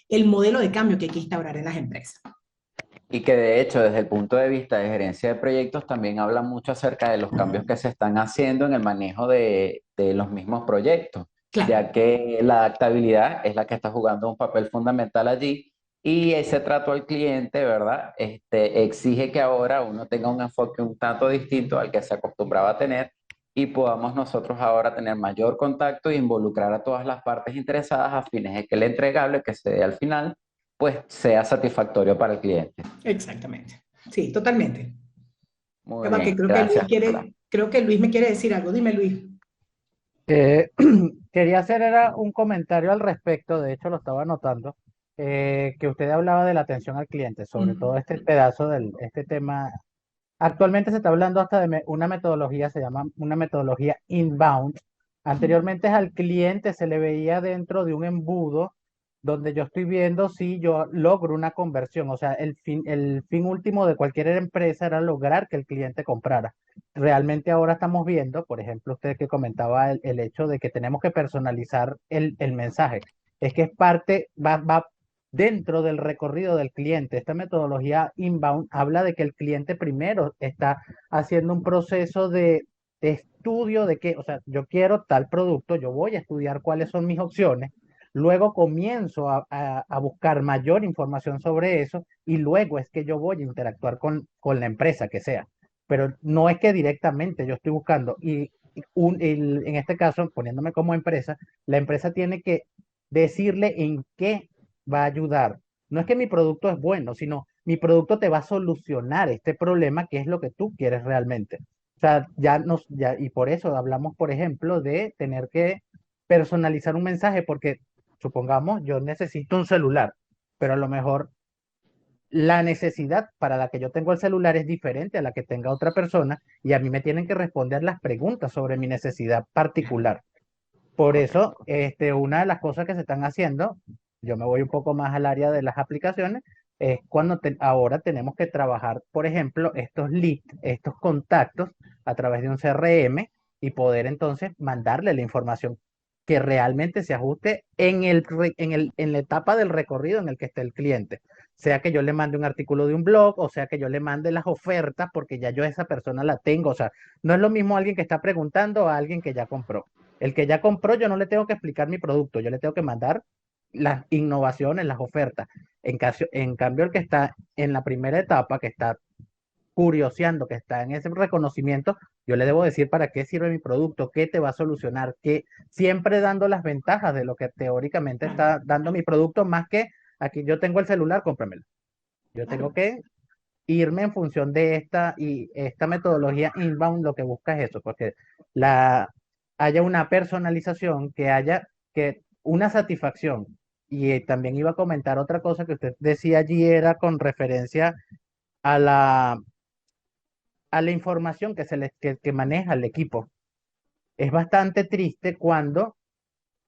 el modelo de cambio que hay que instaurar en las empresas. Y que de hecho, desde el punto de vista de gerencia de proyectos, también habla mucho acerca de los cambios que se están haciendo en el manejo de los mismos proyectos, Claro. ya que la adaptabilidad es la que está jugando un papel fundamental allí y ese trato al cliente, ¿verdad? Exige que ahora uno tenga un enfoque un tanto distinto al que se acostumbraba a tener y podamos nosotros ahora tener mayor contacto e involucrar a todas las partes interesadas a fines de que el entregable que se dé al final pues sea satisfactorio para el cliente. Exactamente. Sí, totalmente. Muy Además que bien, gracias, Carla. creo que Luis me quiere decir algo. Dime, Luis. Eh, quería hacer era un comentario al respecto, de hecho lo estaba anotando, que usted hablaba de la atención al cliente, sobre todo este pedazo este tema. Actualmente se está hablando hasta de una metodología, se llama una metodología inbound. Anteriormente al cliente se le veía dentro de un embudo donde yo estoy viendo si yo logro una conversión. O sea, el fin último de cualquier empresa era lograr que el cliente comprara. Realmente ahora estamos viendo, por ejemplo, usted que comentaba el hecho de que tenemos que personalizar el mensaje. Es que es parte, va dentro del recorrido del cliente. Esta metodología inbound habla de que el cliente primero está haciendo un proceso de estudio de que, o sea, yo quiero tal producto, yo voy a estudiar cuáles son mis opciones, luego comienzo a buscar mayor información sobre eso y luego es que yo voy a interactuar con la empresa que sea. Pero no es que directamente yo estoy buscando en este caso, poniéndome como empresa, la empresa tiene que decirle en qué va a ayudar. No es que mi producto es bueno, sino mi producto te va a solucionar este problema que es lo que tú quieres realmente. O sea, y por eso hablamos, por ejemplo, de tener que personalizar un mensaje, porque supongamos, yo necesito un celular, pero a lo mejor la necesidad para la que yo tengo el celular es diferente a la que tenga otra persona y a mí me tienen que responder las preguntas sobre mi necesidad particular. Por eso, una de las cosas que se están haciendo, yo me voy un poco más al área de las aplicaciones, es cuando ahora tenemos que trabajar, por ejemplo, estos leads, estos contactos a través de un CRM y poder entonces mandarle la información que realmente se ajuste en la etapa del recorrido en el que esté el cliente. Sea que yo le mande un artículo de un blog, o sea que yo le mande las ofertas, porque ya yo a esa persona la tengo. O sea, no es lo mismo alguien que está preguntando a alguien que ya compró. El que ya compró, yo no le tengo que explicar mi producto, yo le tengo que mandar las innovaciones, las ofertas. En cambio, el que está en la primera etapa, que está curioseando, que está en ese reconocimiento, yo le debo decir para qué sirve mi producto, qué te va a solucionar, qué, siempre dando las ventajas de lo que teóricamente Claro, está dando mi producto, más que aquí yo tengo el celular, cómpramelo. Yo tengo claro. que irme en función de esta metodología inbound, lo que busca es eso, porque la, haya una personalización, que haya una satisfacción. Y también iba a comentar otra cosa que usted decía allí, era con referencia a la información que maneja el equipo. Es bastante triste cuando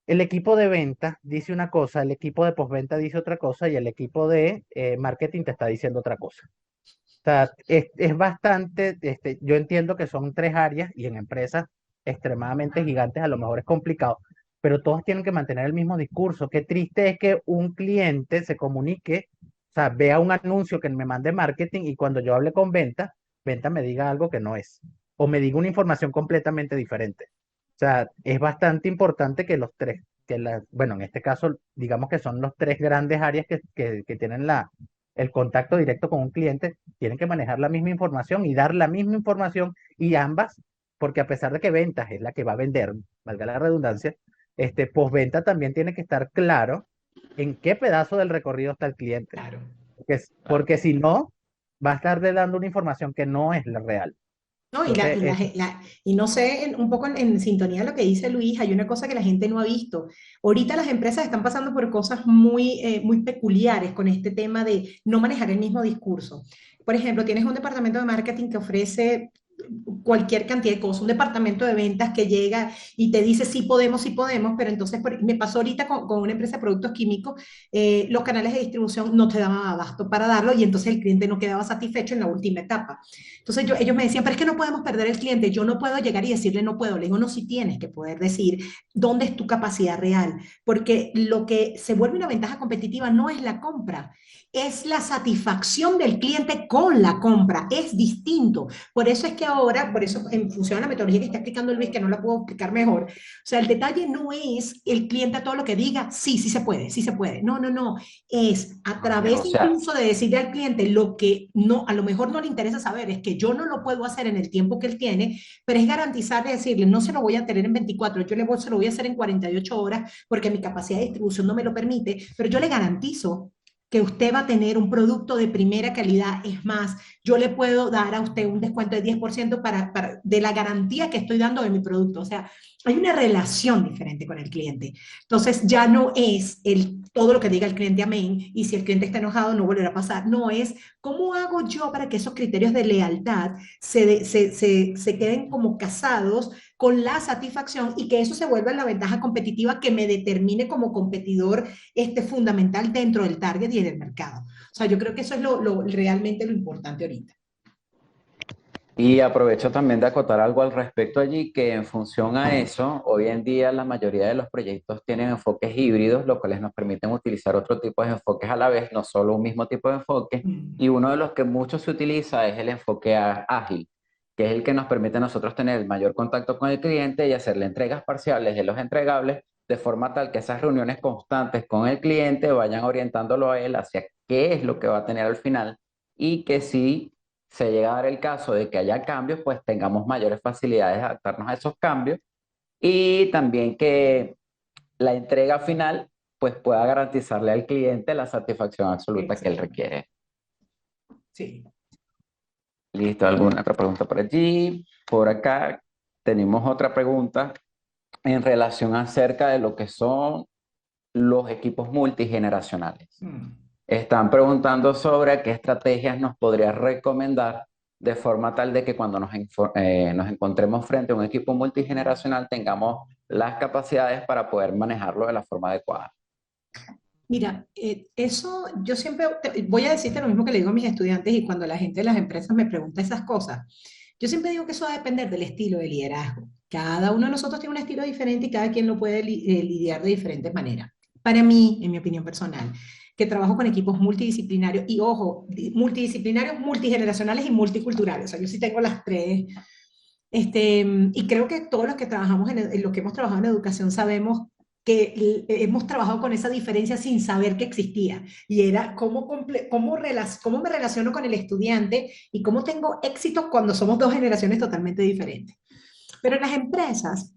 el equipo de ventas dice una cosa, el equipo de postventa dice otra cosa y el equipo de marketing te está diciendo otra cosa. O sea, es bastante, yo entiendo que son tres áreas y en empresas extremadamente gigantes a lo mejor es complicado, pero todos tienen que mantener el mismo discurso. Qué triste es que un cliente se comunique, o sea, vea un anuncio que me mande marketing y cuando yo hable con venta, venta me diga algo que no es, o me diga una información completamente diferente. O sea, es bastante importante que los tres, bueno, en este caso, digamos que son los tres grandes áreas que tienen el contacto directo con un cliente, tienen que manejar la misma información y dar la misma información y ambas, porque a pesar de que ventas es la que va a vender, valga la redundancia, postventa también tiene que estar claro en qué pedazo del recorrido está el cliente, Claro. Claro. porque si no, va a estar dando una información que no es la real. No, Entonces, y no sé, un poco en sintonía de lo que dice Luis, hay una cosa que la gente no ha visto. Ahorita las empresas están pasando por cosas muy peculiares con este tema de no manejar el mismo discurso. Por ejemplo, tienes un departamento de marketing que ofrece cualquier cantidad de cosas, un departamento de ventas que llega y te dice sí podemos, pero entonces me pasó ahorita con una empresa de productos químicos, los canales de distribución no te daban abasto para darlo y entonces el cliente no quedaba satisfecho en la última etapa. Entonces ellos me decían, pero es que no podemos perder el cliente, yo no puedo llegar y decirle no puedo, le digo, no, sí tienes que poder decir dónde es tu capacidad real, porque lo que se vuelve una ventaja competitiva no es la compra, es la satisfacción del cliente con la compra, es distinto. Por eso es que ahora, por eso en función a la metodología que está explicando Luis, que no la puedo explicar mejor, o sea, el detalle no es el cliente a todo lo que diga, sí, sí se puede, sí se puede. No, no, no, es a través O sea, incluso de decirle al cliente lo que no, a lo mejor no le interesa saber, es que yo no lo puedo hacer en el tiempo que él tiene, pero es garantizarle, decirle, no se lo voy a tener en 24, se lo voy a hacer en 48 horas porque mi capacidad de distribución no me lo permite, pero yo le garantizo que usted va a tener un producto de primera calidad. Es más, yo le puedo dar a usted un descuento de 10% de la garantía que estoy dando de mi producto. O sea, hay una relación diferente con el cliente. Entonces, ya no es todo lo que diga el cliente amén, y si el cliente está enojado no volverá a pasar. No, es cómo hago yo para que esos criterios de lealtad se queden como casados con la satisfacción y que eso se vuelva la ventaja competitiva que me determine como competidor fundamental dentro del target y del mercado. O sea, yo creo que eso es realmente lo importante ahorita. y aprovecho también de acotar algo al respecto allí, que en función a eso, hoy en día la mayoría de los proyectos tienen enfoques híbridos, los cuales nos permiten utilizar otro tipo de enfoques a la vez, no solo un mismo tipo de enfoque. Y uno de los que mucho se utiliza es el enfoque ágil, que es el que nos permite a nosotros tener el mayor contacto con el cliente y hacerle entregas parciales de los entregables, de forma tal que esas reuniones constantes con el cliente vayan orientándolo a él hacia qué es lo que va a tener al final y que si se llega a dar el caso de que haya cambios, pues tengamos mayores facilidades de adaptarnos a esos cambios y también que la entrega final pues pueda garantizarle al cliente la satisfacción absoluta que él Exactamente. requiere. Sí. ¿Listo? ¿Alguna otra pregunta por allí? Por acá tenemos otra pregunta en relación acerca de lo que son los equipos multigeneracionales. Mm. Están preguntando sobre qué estrategias nos podrías recomendar de forma tal de que cuando nos encontremos frente a un equipo multigeneracional tengamos las capacidades para poder manejarlo de la forma adecuada. Mira, eso yo siempre voy a decirte lo mismo que le digo a mis estudiantes y cuando la gente de las empresas me pregunta esas cosas. Yo siempre digo que eso va a depender del estilo de liderazgo. Cada uno de nosotros tiene un estilo diferente y cada quien lo puede lidiar de diferentes maneras. Para mí, en mi opinión personal, que trabajo con equipos multidisciplinarios y, ojo, multidisciplinarios, multigeneracionales y multiculturales. O sea, yo sí tengo las tres. Y creo que todos los que trabajamos en lo que hemos trabajado en educación sabemos hemos trabajado con esa diferencia sin saber que existía. Y era cómo me relaciono con el estudiante y cómo tengo éxito cuando somos dos generaciones totalmente diferentes. Pero en las empresas,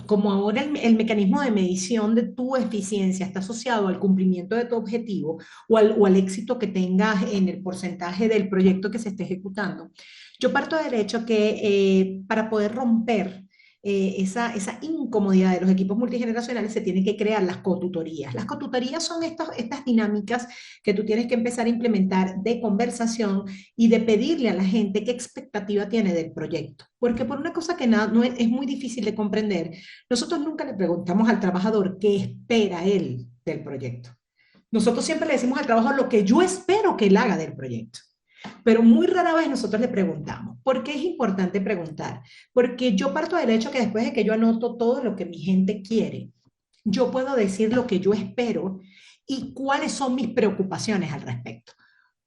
como ahora el mecanismo de medición de tu eficiencia está asociado al cumplimiento de tu objetivo o al éxito que tengas en el porcentaje del proyecto que se esté ejecutando, yo parto del hecho que para poder romper esa incomodidad de los equipos multigeneracionales se tienen que crear las cotutorías. Las cotutorías son estas dinámicas que tú tienes que empezar a implementar de conversación y de pedirle a la gente qué expectativa tiene del proyecto. Porque por una cosa que no es muy difícil de comprender, nosotros nunca le preguntamos al trabajador qué espera él del proyecto. Nosotros siempre le decimos al trabajador lo que yo espero que él haga del proyecto. Pero muy rara vez nosotros le preguntamos. ¿Por qué es importante preguntar? Porque yo parto del hecho que después de que yo anoto todo lo que mi gente quiere, yo puedo decir lo que yo espero y cuáles son mis preocupaciones al respecto.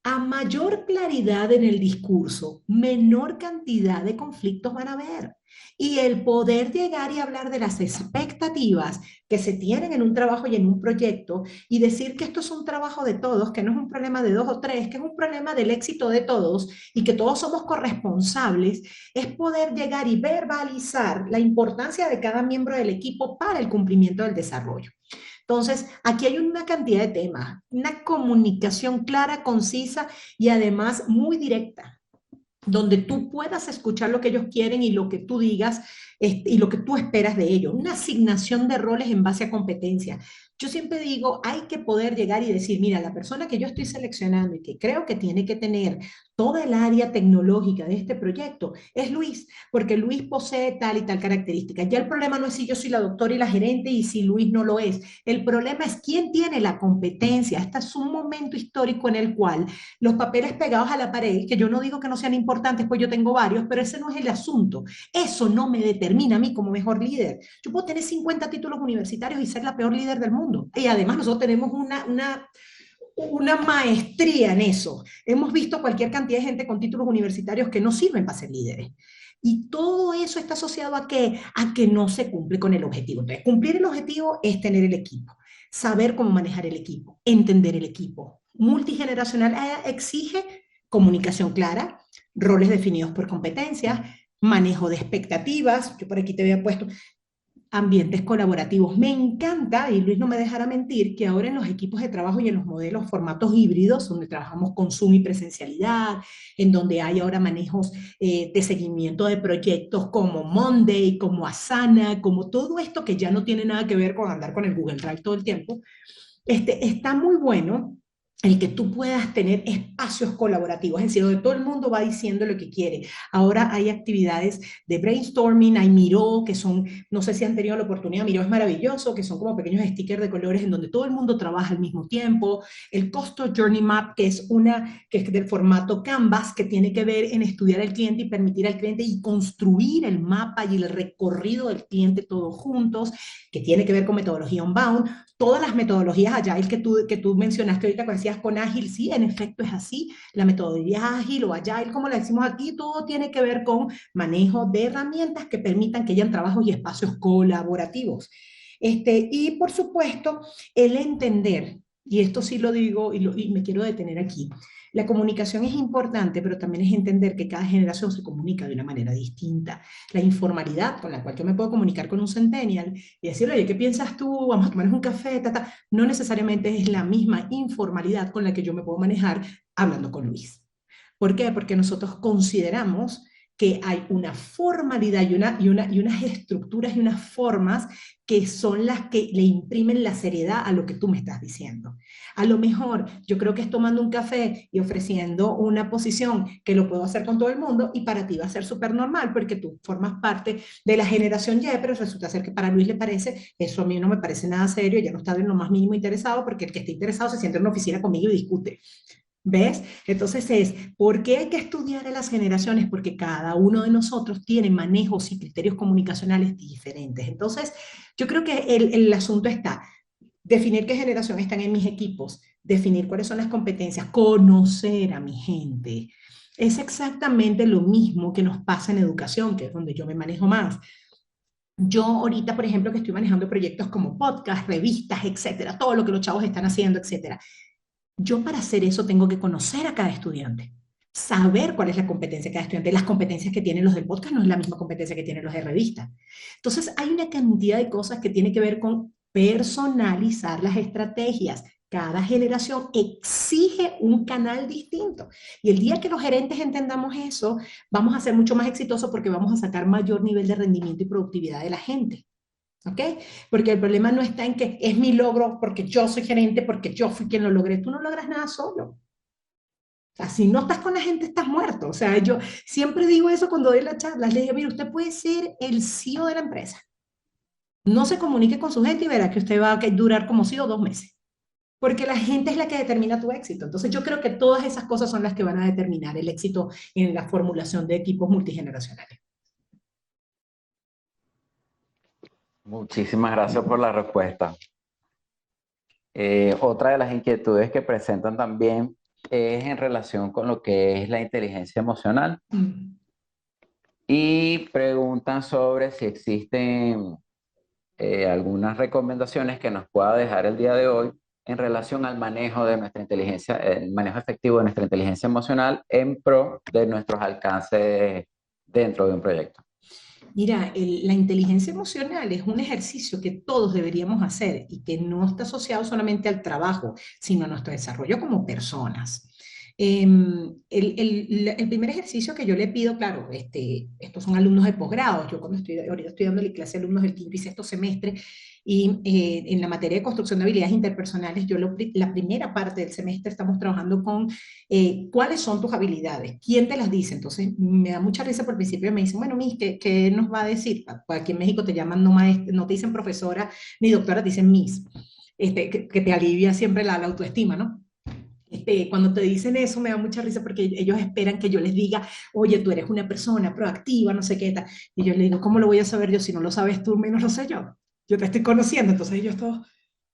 A mayor claridad en el discurso, menor cantidad de conflictos van a haber. Y el poder llegar y hablar de las expectativas que se tienen en un trabajo y en un proyecto y decir que esto es un trabajo de todos, que no es un problema de dos o tres, que es un problema del éxito de todos y que todos somos corresponsables, es poder llegar y verbalizar la importancia de cada miembro del equipo para el cumplimiento del desarrollo. Entonces, aquí hay una cantidad de temas, una comunicación clara, concisa y además muy directa, donde tú puedas escuchar lo que ellos quieren y lo que tú digas y lo que tú esperas de ellos. Una asignación de roles en base a competencia. Yo siempre digo, hay que poder llegar y decir, mira, la persona que yo estoy seleccionando y que creo que tiene que tener toda el área tecnológica de este proyecto es Luis, porque Luis posee tal y tal característica. Ya el problema no es si yo soy la doctora y la gerente y si Luis no lo es. El problema es quién tiene la competencia. Este es un momento histórico en el cual los papeles pegados a la pared, que yo no digo que no sean importantes, pues yo tengo varios, pero ese no es el asunto. Eso no me determina a mí como mejor líder. Yo puedo tener 50 títulos universitarios y ser la peor líder del mundo. Y además nosotros tenemos una maestría en eso. Hemos visto cualquier cantidad de gente con títulos universitarios que no sirven para ser líderes. Y todo eso está asociado a que no se cumple con el objetivo. Entonces, cumplir el objetivo es tener el equipo, saber cómo manejar el equipo, entender el equipo. Multigeneracional exige comunicación clara, roles definidos por competencias, manejo de expectativas. Yo por aquí te había puesto ambientes colaborativos. Me encanta, y Luis no me dejará mentir, que ahora en los equipos de trabajo y en los modelos formatos híbridos, donde trabajamos con Zoom y presencialidad, en donde hay ahora manejos de seguimiento de proyectos como Monday, como Asana, como todo esto que ya no tiene nada que ver con andar con el Google Drive todo el tiempo, está muy bueno el que tú puedas tener espacios colaborativos, es decir, donde todo el mundo va diciendo lo que quiere. Ahora hay actividades de brainstorming, hay Miro, que son, no sé si han tenido la oportunidad, Miro es maravilloso, que son como pequeños stickers de colores en donde todo el mundo trabaja al mismo tiempo. El Customer Journey Map, que es del formato Canvas, que tiene que ver en estudiar al cliente y permitir al cliente y construir el mapa y el recorrido del cliente todos juntos, que tiene que ver con metodología Unbound. Todas las metodologías Agile que tú mencionaste ahorita, que decías con Ágil, sí, en efecto es así. La metodología Ágil o Agile, como le decimos aquí, todo tiene que ver con manejo de herramientas que permitan que hayan trabajos y espacios colaborativos. Y por supuesto, el entender, y esto sí lo digo y me quiero detener aquí, la comunicación es importante, pero también es entender que cada generación se comunica de una manera distinta. La informalidad con la cual yo me puedo comunicar con un centennial y decirle, oye, ¿qué piensas tú? Vamos a tomarnos un café, no necesariamente es la misma informalidad con la que yo me puedo manejar hablando con Luis. ¿Por qué? Porque nosotros consideramos que hay una formalidad y unas estructuras y unas formas que son las que le imprimen la seriedad a lo que tú me estás diciendo. A lo mejor yo creo que es tomando un café y ofreciendo una posición que lo puedo hacer con todo el mundo y para ti va a ser súper normal porque tú formas parte de la generación Y, pero resulta ser que para Luis le parece, eso a mí no me parece nada serio, ya no está en lo más mínimo interesado porque el que está interesado se siente en una oficina conmigo y discute. ¿Ves? Entonces ¿por qué hay que estudiar a las generaciones? Porque cada uno de nosotros tiene manejos y criterios comunicacionales diferentes. Entonces, yo creo que el asunto está, definir qué generación están en mis equipos, definir cuáles son las competencias, conocer a mi gente. Es exactamente lo mismo que nos pasa en educación, que es donde yo me manejo más. Yo ahorita, por ejemplo, que estoy manejando proyectos como podcast, revistas, etcétera, todo lo que los chavos están haciendo, etcétera. Yo para hacer eso tengo que conocer a cada estudiante, saber cuál es la competencia de cada estudiante. Las competencias que tienen los del podcast no es la misma competencia que tienen los de revista. Entonces, hay una cantidad de cosas que tienen que ver con personalizar las estrategias. Cada generación exige un canal distinto. Y el día que los gerentes entendamos eso, vamos a ser mucho más exitosos porque vamos a sacar mayor nivel de rendimiento y productividad de la gente. ¿Ok? Porque el problema no está en que es mi logro porque yo soy gerente, porque yo fui quien lo logré. Tú no logras nada solo. O sea, si no estás con la gente, estás muerto. O sea, yo siempre digo eso cuando doy las charlas. Le digo, mire, usted puede ser el CEO de la empresa. No se comunique con su gente y verá que usted va a durar como CEO 2 meses. Porque la gente es la que determina tu éxito. Entonces yo creo que todas esas cosas son las que van a determinar el éxito en la formulación de equipos multigeneracionales. Muchísimas gracias por la respuesta. Otra de las inquietudes que presentan también es en relación con lo que es la inteligencia emocional Mm. y preguntan sobre si existen algunas recomendaciones que nos pueda dejar el día de hoy en relación al manejo de nuestra inteligencia, el manejo efectivo de nuestra inteligencia emocional en pro de nuestros alcances dentro de un proyecto. Mira, la inteligencia emocional es un ejercicio que todos deberíamos hacer y que no está asociado solamente al trabajo, sino a nuestro desarrollo como personas. El primer ejercicio que yo le pido, claro, estos son alumnos de posgrado, yo cuando estoy ahorita estoy dando clase a alumnos del quinto y sexto semestre, y en la materia de construcción de habilidades interpersonales, la primera parte del semestre estamos trabajando con cuáles son tus habilidades, quién te las dice. Entonces me da mucha risa, por el principio me dicen, bueno, Miss, ¿qué nos va a decir? Aquí en México te llaman, no, no te dicen profesora ni doctora, te dicen Miss, que te alivia siempre la autoestima, ¿no? Cuando te dicen eso me da mucha risa porque ellos esperan que yo les diga, oye, tú eres una persona proactiva, no sé qué tal. Y yo les digo, ¿cómo lo voy a saber yo? Si no lo sabes tú, menos lo sé yo. Yo te estoy conociendo. Entonces ellos todos,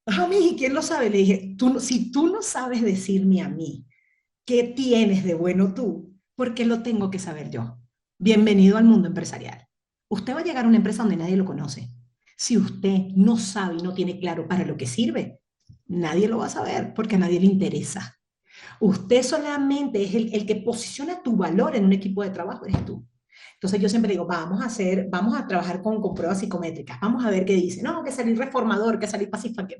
a mí, ¿y quién lo sabe? Le dije, si tú no sabes decirme a mí qué tienes de bueno tú, ¿por qué lo tengo que saber yo? Bienvenido al mundo empresarial. Usted va a llegar a una empresa donde nadie lo conoce. Si usted no sabe y no tiene claro para lo que sirve, nadie lo va a saber porque a nadie le interesa. Usted solamente es el que posiciona tu valor en un equipo de trabajo, eres tú. Entonces yo siempre digo, vamos a trabajar con pruebas psicométricas, vamos a ver qué dice. No, que salí reformador, que salí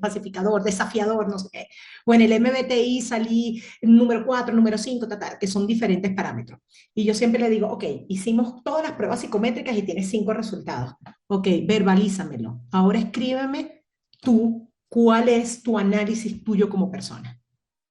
pacificador, desafiador, no sé qué. O en el MBTI salí número 4, número 5, que son diferentes parámetros. Y yo siempre le digo, ok, hicimos todas las pruebas psicométricas y tienes 5 resultados. Ok, verbalízamelo. Ahora escríbeme tú, cuál es tu análisis tuyo como persona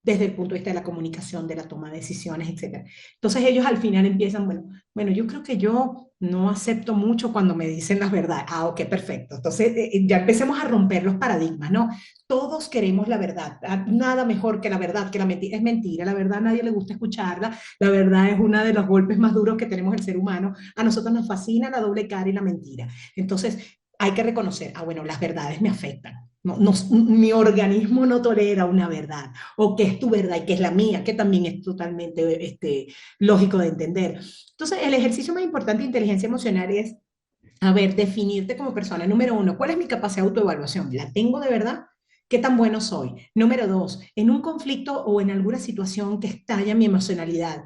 desde el punto de vista de la comunicación, de la toma de decisiones, etcétera. Entonces ellos al final empiezan, bueno, yo creo que yo no acepto mucho cuando me dicen las verdades. Ah, ok, perfecto. Entonces ya empecemos a romper los paradigmas, ¿no? Todos queremos la verdad. Nada mejor que la verdad, que la mentira es mentira. La verdad a nadie le gusta escucharla. La verdad es uno de los golpes más duros que tenemos el ser humano. A nosotros nos fascina la doble cara y la mentira. Entonces hay que reconocer, bueno, las verdades me afectan. No, no, mi organismo no tolera una verdad, o qué es tu verdad y qué es la mía, que también es totalmente lógico de entender. Entonces, el ejercicio más importante de inteligencia emocional es, a ver, definirte como persona. Número uno, ¿cuál es mi capacidad de autoevaluación? ¿La tengo de verdad? ¿Qué tan bueno soy? Número dos, en un conflicto o en alguna situación que estalla mi emocionalidad,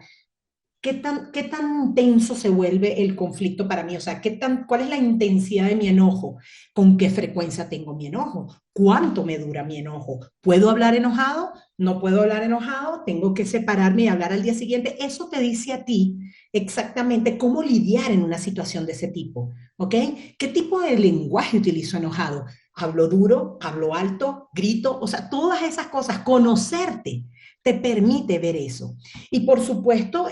qué tan tenso se vuelve el conflicto para mí? O sea, ¿cuál es la intensidad de mi enojo? ¿Con qué frecuencia tengo mi enojo? ¿Cuánto me dura mi enojo? ¿Puedo hablar enojado? ¿No puedo hablar enojado? ¿Tengo que separarme y hablar al día siguiente? Eso te dice a ti exactamente cómo lidiar en una situación de ese tipo, ¿ok? ¿Qué tipo de lenguaje utilizo enojado? ¿Hablo duro? ¿Hablo alto? ¿Grito? O sea, todas esas cosas, conocerte te permite ver eso. Y por supuesto,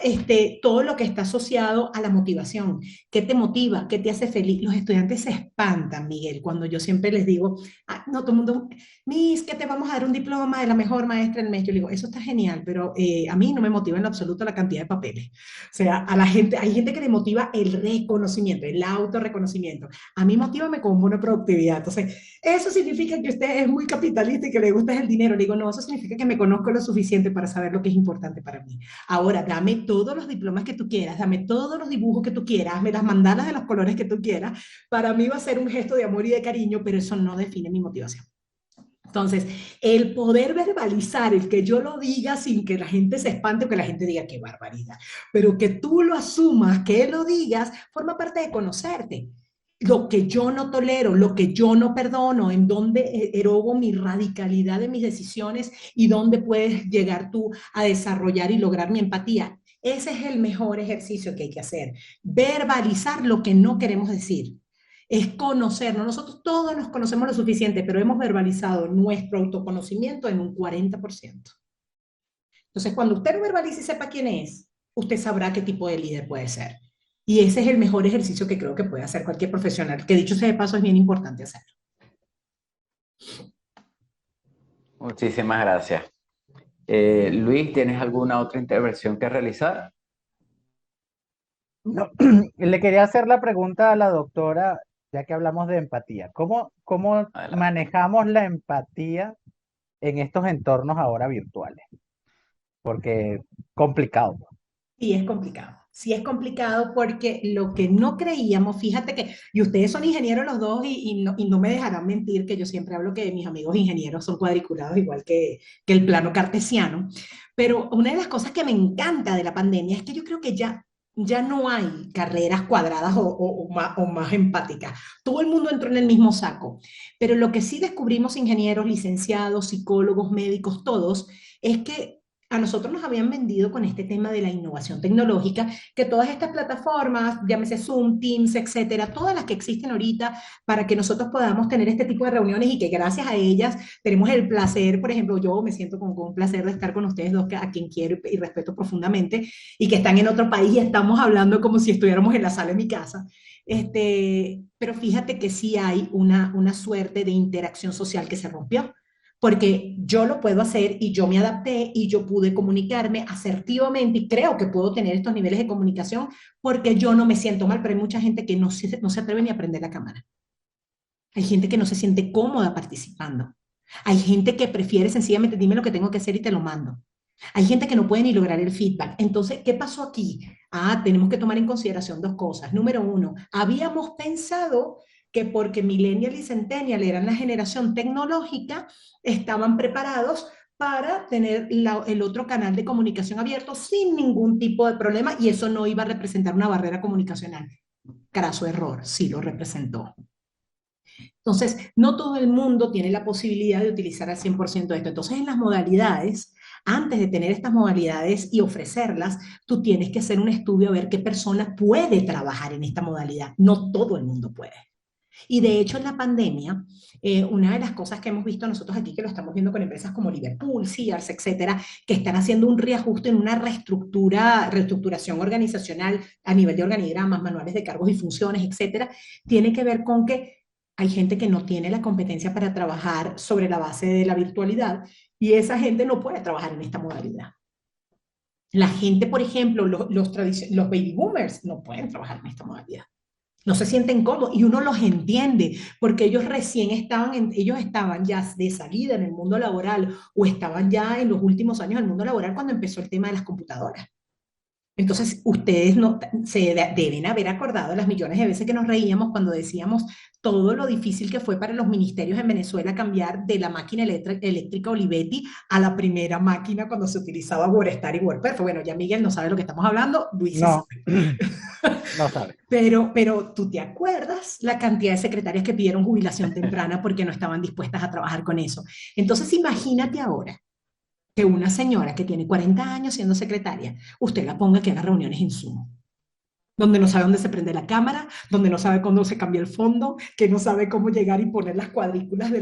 todo lo que está asociado a la motivación. ¿Qué te motiva? ¿Qué te hace feliz? Los estudiantes se espantan, Miguel, cuando yo siempre les digo, no, todo el mundo, Miss, que te vamos a dar un diploma de la mejor maestra del mes. Yo le digo, eso está genial, pero a mí no me motiva en lo absoluto la cantidad de papeles. O sea, a la gente, hay gente que le motiva el reconocimiento, el autorreconocimiento. A mí motívame con buena productividad. Entonces, eso significa que usted es muy capitalista y que le gusta el dinero. Le digo, no, eso significa que me conozco lo suficiente suficiente para saber lo que es importante para mí. Ahora, dame todos los diplomas que tú quieras, dame todos los dibujos que tú quieras, hazme las mandalas de los colores que tú quieras. Para mí va a ser un gesto de amor y de cariño, pero eso no define mi motivación. Entonces, el poder verbalizar, el que yo lo diga sin que la gente se espante o que la gente diga qué barbaridad, pero que tú lo asumas, que lo digas, forma parte de conocerte. Lo que yo no tolero, lo que yo no perdono, en dónde erogo mi radicalidad de mis decisiones y dónde puedes llegar tú a desarrollar y lograr mi empatía. Ese es el mejor ejercicio que hay que hacer. Verbalizar lo que no queremos decir es conocernos. Nosotros todos nos conocemos lo suficiente, pero hemos verbalizado nuestro autoconocimiento en un 40%. Entonces, cuando usted lo verbalice y sepa quién es, usted sabrá qué tipo de líder puede ser. Y ese es el mejor ejercicio que creo que puede hacer cualquier profesional, que dicho sea de paso es bien importante hacerlo. Muchísimas gracias. Luis, ¿tienes alguna otra intervención que realizar? No, le quería hacer la pregunta a la doctora, ya que hablamos de empatía. ¿Cómo Adelante. manejamos la empatía en estos entornos ahora virtuales? Porque complicado. Sí, es complicado. Sí, es complicado porque lo que no creíamos, fíjate que, y ustedes son ingenieros los dos y no me dejarán mentir que yo siempre hablo que mis amigos ingenieros son cuadriculados igual que el plano cartesiano, pero una de las cosas que me encanta de la pandemia es que yo creo que ya no hay carreras cuadradas o más empáticas. Todo el mundo entró en el mismo saco, pero lo que sí descubrimos ingenieros, licenciados, psicólogos, médicos, todos, es que a nosotros nos habían vendido con este tema de la innovación tecnológica, que todas estas plataformas, llámese Zoom, Teams, etcétera, todas las que existen ahorita para que nosotros podamos tener este tipo de reuniones y que gracias a ellas tenemos el placer, por ejemplo, yo me siento con placer de estar con ustedes dos, a quien quiero y respeto profundamente, y que están en otro país y estamos hablando como si estuviéramos en la sala de mi casa. Pero fíjate que sí hay una suerte de interacción social que se rompió porque yo lo puedo hacer y yo me adapté y yo pude comunicarme asertivamente y creo que puedo tener estos niveles de comunicación porque yo no me siento mal, pero hay mucha gente que no se atreve ni a prender la cámara. Hay gente que no se siente cómoda participando. Hay gente que prefiere sencillamente dime lo que tengo que hacer y te lo mando. Hay gente que no puede ni lograr el feedback. Entonces, ¿qué pasó aquí? Tenemos que tomar en consideración dos cosas. Número uno, habíamos pensado que porque Millennial y Centennial eran la generación tecnológica, estaban preparados para tener el otro canal de comunicación abierto sin ningún tipo de problema y eso no iba a representar una barrera comunicacional. Craso error, sí lo representó. Entonces, no todo el mundo tiene la posibilidad de utilizar al 100% esto. Entonces, en las modalidades, antes de tener estas modalidades y ofrecerlas, tú tienes que hacer un estudio a ver qué persona puede trabajar en esta modalidad. No todo el mundo puede. Y de hecho, en la pandemia, una de las cosas que hemos visto nosotros aquí, que lo estamos viendo con empresas como Liverpool, Sears, etcétera, que están haciendo un reajuste en una reestructuración organizacional a nivel de organigramas, manuales de cargos y funciones, etcétera, tiene que ver con que hay gente que no tiene la competencia para trabajar sobre la base de la virtualidad y esa gente no puede trabajar en esta modalidad. La gente, por ejemplo, los baby boomers no pueden trabajar en esta modalidad. No se sienten cómodos y uno los entiende porque ellos recién ellos estaban ya de salida en el mundo laboral o estaban ya en los últimos años del mundo laboral cuando empezó el tema de las computadoras. Entonces, ustedes no, deben haber acordado las millones de veces que nos reíamos cuando decíamos todo lo difícil que fue para los ministerios en Venezuela cambiar de la máquina eléctrica Olivetti a la primera máquina cuando se utilizaba WordStar y WordPerfect. Bueno, ya Miguel no sabe lo que estamos hablando, Luis sí No, sabe. no sabe. Pero tú te acuerdas la cantidad de secretarias que pidieron jubilación temprana porque no estaban dispuestas a trabajar con eso. Entonces, imagínate ahora que una señora que tiene 40 años siendo secretaria, usted la ponga que haga reuniones en Zoom, donde no sabe dónde se prende la cámara, donde no sabe cuándo se cambia el fondo, que no sabe cómo llegar y poner las cuadrículas de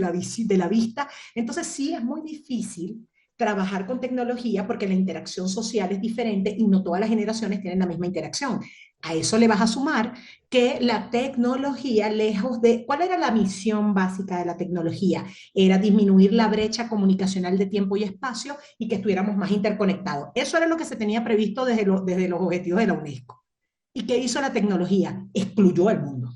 la vista. Entonces sí, es muy difícil trabajar con tecnología porque la interacción social es diferente y no todas las generaciones tienen la misma interacción. A eso le vas a sumar que la tecnología, lejos de... ¿Cuál era la misión básica de la tecnología? Era disminuir la brecha comunicacional de tiempo y espacio y que estuviéramos más interconectados. Eso era lo que se tenía previsto desde los objetivos de la UNESCO. ¿Y qué hizo la tecnología? Excluyó al mundo.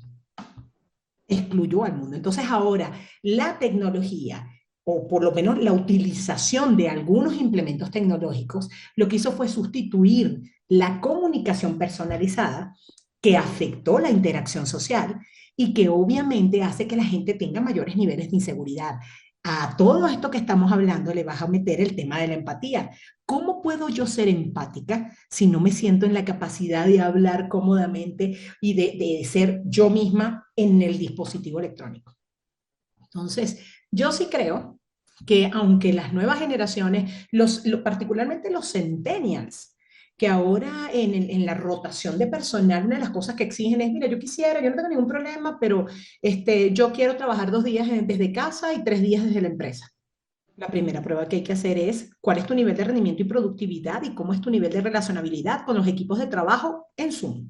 Excluyó al mundo. Entonces ahora la tecnología o por lo menos la utilización de algunos implementos tecnológicos, lo que hizo fue sustituir la comunicación personalizada que afectó la interacción social y que obviamente hace que la gente tenga mayores niveles de inseguridad. A todo esto que estamos hablando le vas a meter el tema de la empatía. ¿Cómo puedo yo ser empática si no me siento en la capacidad de hablar cómodamente y de ser yo misma en el dispositivo electrónico? Entonces, yo sí creo que aunque las nuevas generaciones, particularmente los centennials, que ahora en la rotación de personal, una de las cosas que exigen es, mira, yo quisiera, yo no tengo ningún problema, pero yo quiero trabajar 2 días desde casa y 3 días desde la empresa. La primera prueba que hay que hacer es cuál es tu nivel de rendimiento y productividad y cómo es tu nivel de relacionabilidad con los equipos de trabajo en Zoom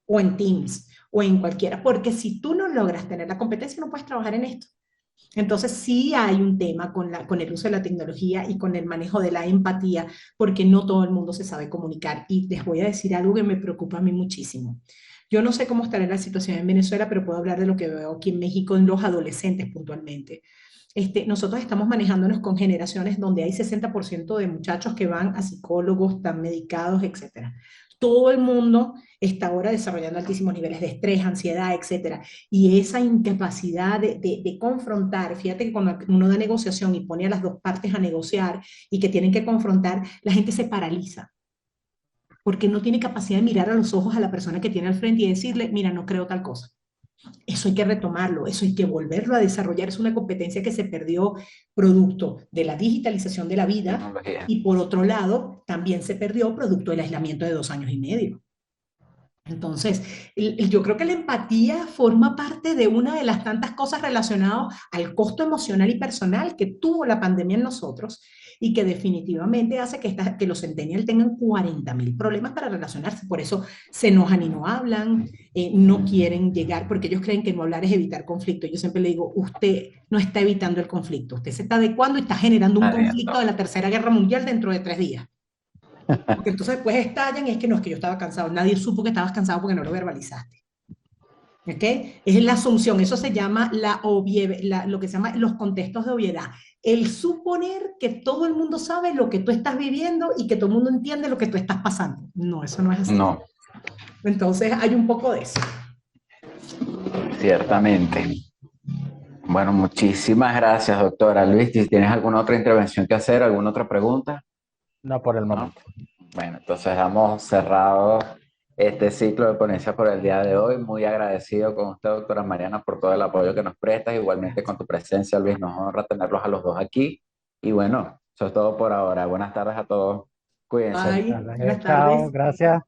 o en Teams o en cualquiera, porque si tú no logras tener la competencia, no puedes trabajar en esto. Entonces sí hay un tema con el uso de la tecnología y con el manejo de la empatía, porque no todo el mundo se sabe comunicar. Y les voy a decir algo que me preocupa a mí muchísimo. Yo no sé cómo estará la situación en Venezuela, pero puedo hablar de lo que veo aquí en México en los adolescentes puntualmente. Nosotros estamos manejándonos con generaciones donde hay 60% de muchachos que van a psicólogos, están medicados, etcétera. Todo el mundo está ahora desarrollando altísimos niveles de estrés, ansiedad, etcétera. Y esa incapacidad de confrontar, fíjate que cuando uno da negociación y pone a las dos partes a negociar y que tienen que confrontar, la gente se paraliza porque no tiene capacidad de mirar a los ojos a la persona que tiene al frente y decirle, mira, no creo tal cosa. Eso hay que retomarlo, eso hay que volverlo a desarrollar. Es una competencia que se perdió producto de la digitalización de la vida Tecnología. y por otro lado también se perdió producto del aislamiento de 2 años y medio. Entonces, yo creo que la empatía forma parte de una de las tantas cosas relacionadas al costo emocional y personal que tuvo la pandemia en nosotros y que definitivamente hace que los centennials tengan 40.000 problemas para relacionarse. Por eso se enojan y no hablan, no quieren llegar, porque ellos creen que no hablar es evitar conflicto. Yo siempre le digo, usted no está evitando el conflicto, usted se está adecuando y está generando un conflicto de la Tercera Guerra Mundial dentro de 3 días. Porque entonces después estallan y es que no, es que yo estaba cansado. Nadie supo que estabas cansado porque no lo verbalizaste. ¿Ok? Es la asunción. Eso se llama lo que se llama los contextos de obviedad. El suponer que todo el mundo sabe lo que tú estás viviendo y que todo el mundo entiende lo que tú estás pasando. No, eso no es así. No, Entonces hay un poco de eso. ciertamente. Bueno, muchísimas gracias, doctora Luis. Si tienes alguna otra intervención que hacer, alguna otra pregunta, No por el ¿no? momento. Bueno, entonces damos cerrado este ciclo de ponencias por el día de hoy. Muy agradecido con usted, doctora Mariana, por todo el apoyo que nos prestas. Igualmente con tu presencia, Luis, nos honra tenerlos a los dos aquí. Y bueno, eso es todo por ahora. Buenas tardes a todos. Cuídense. Bye. Buenas Chao, tardes. gracias.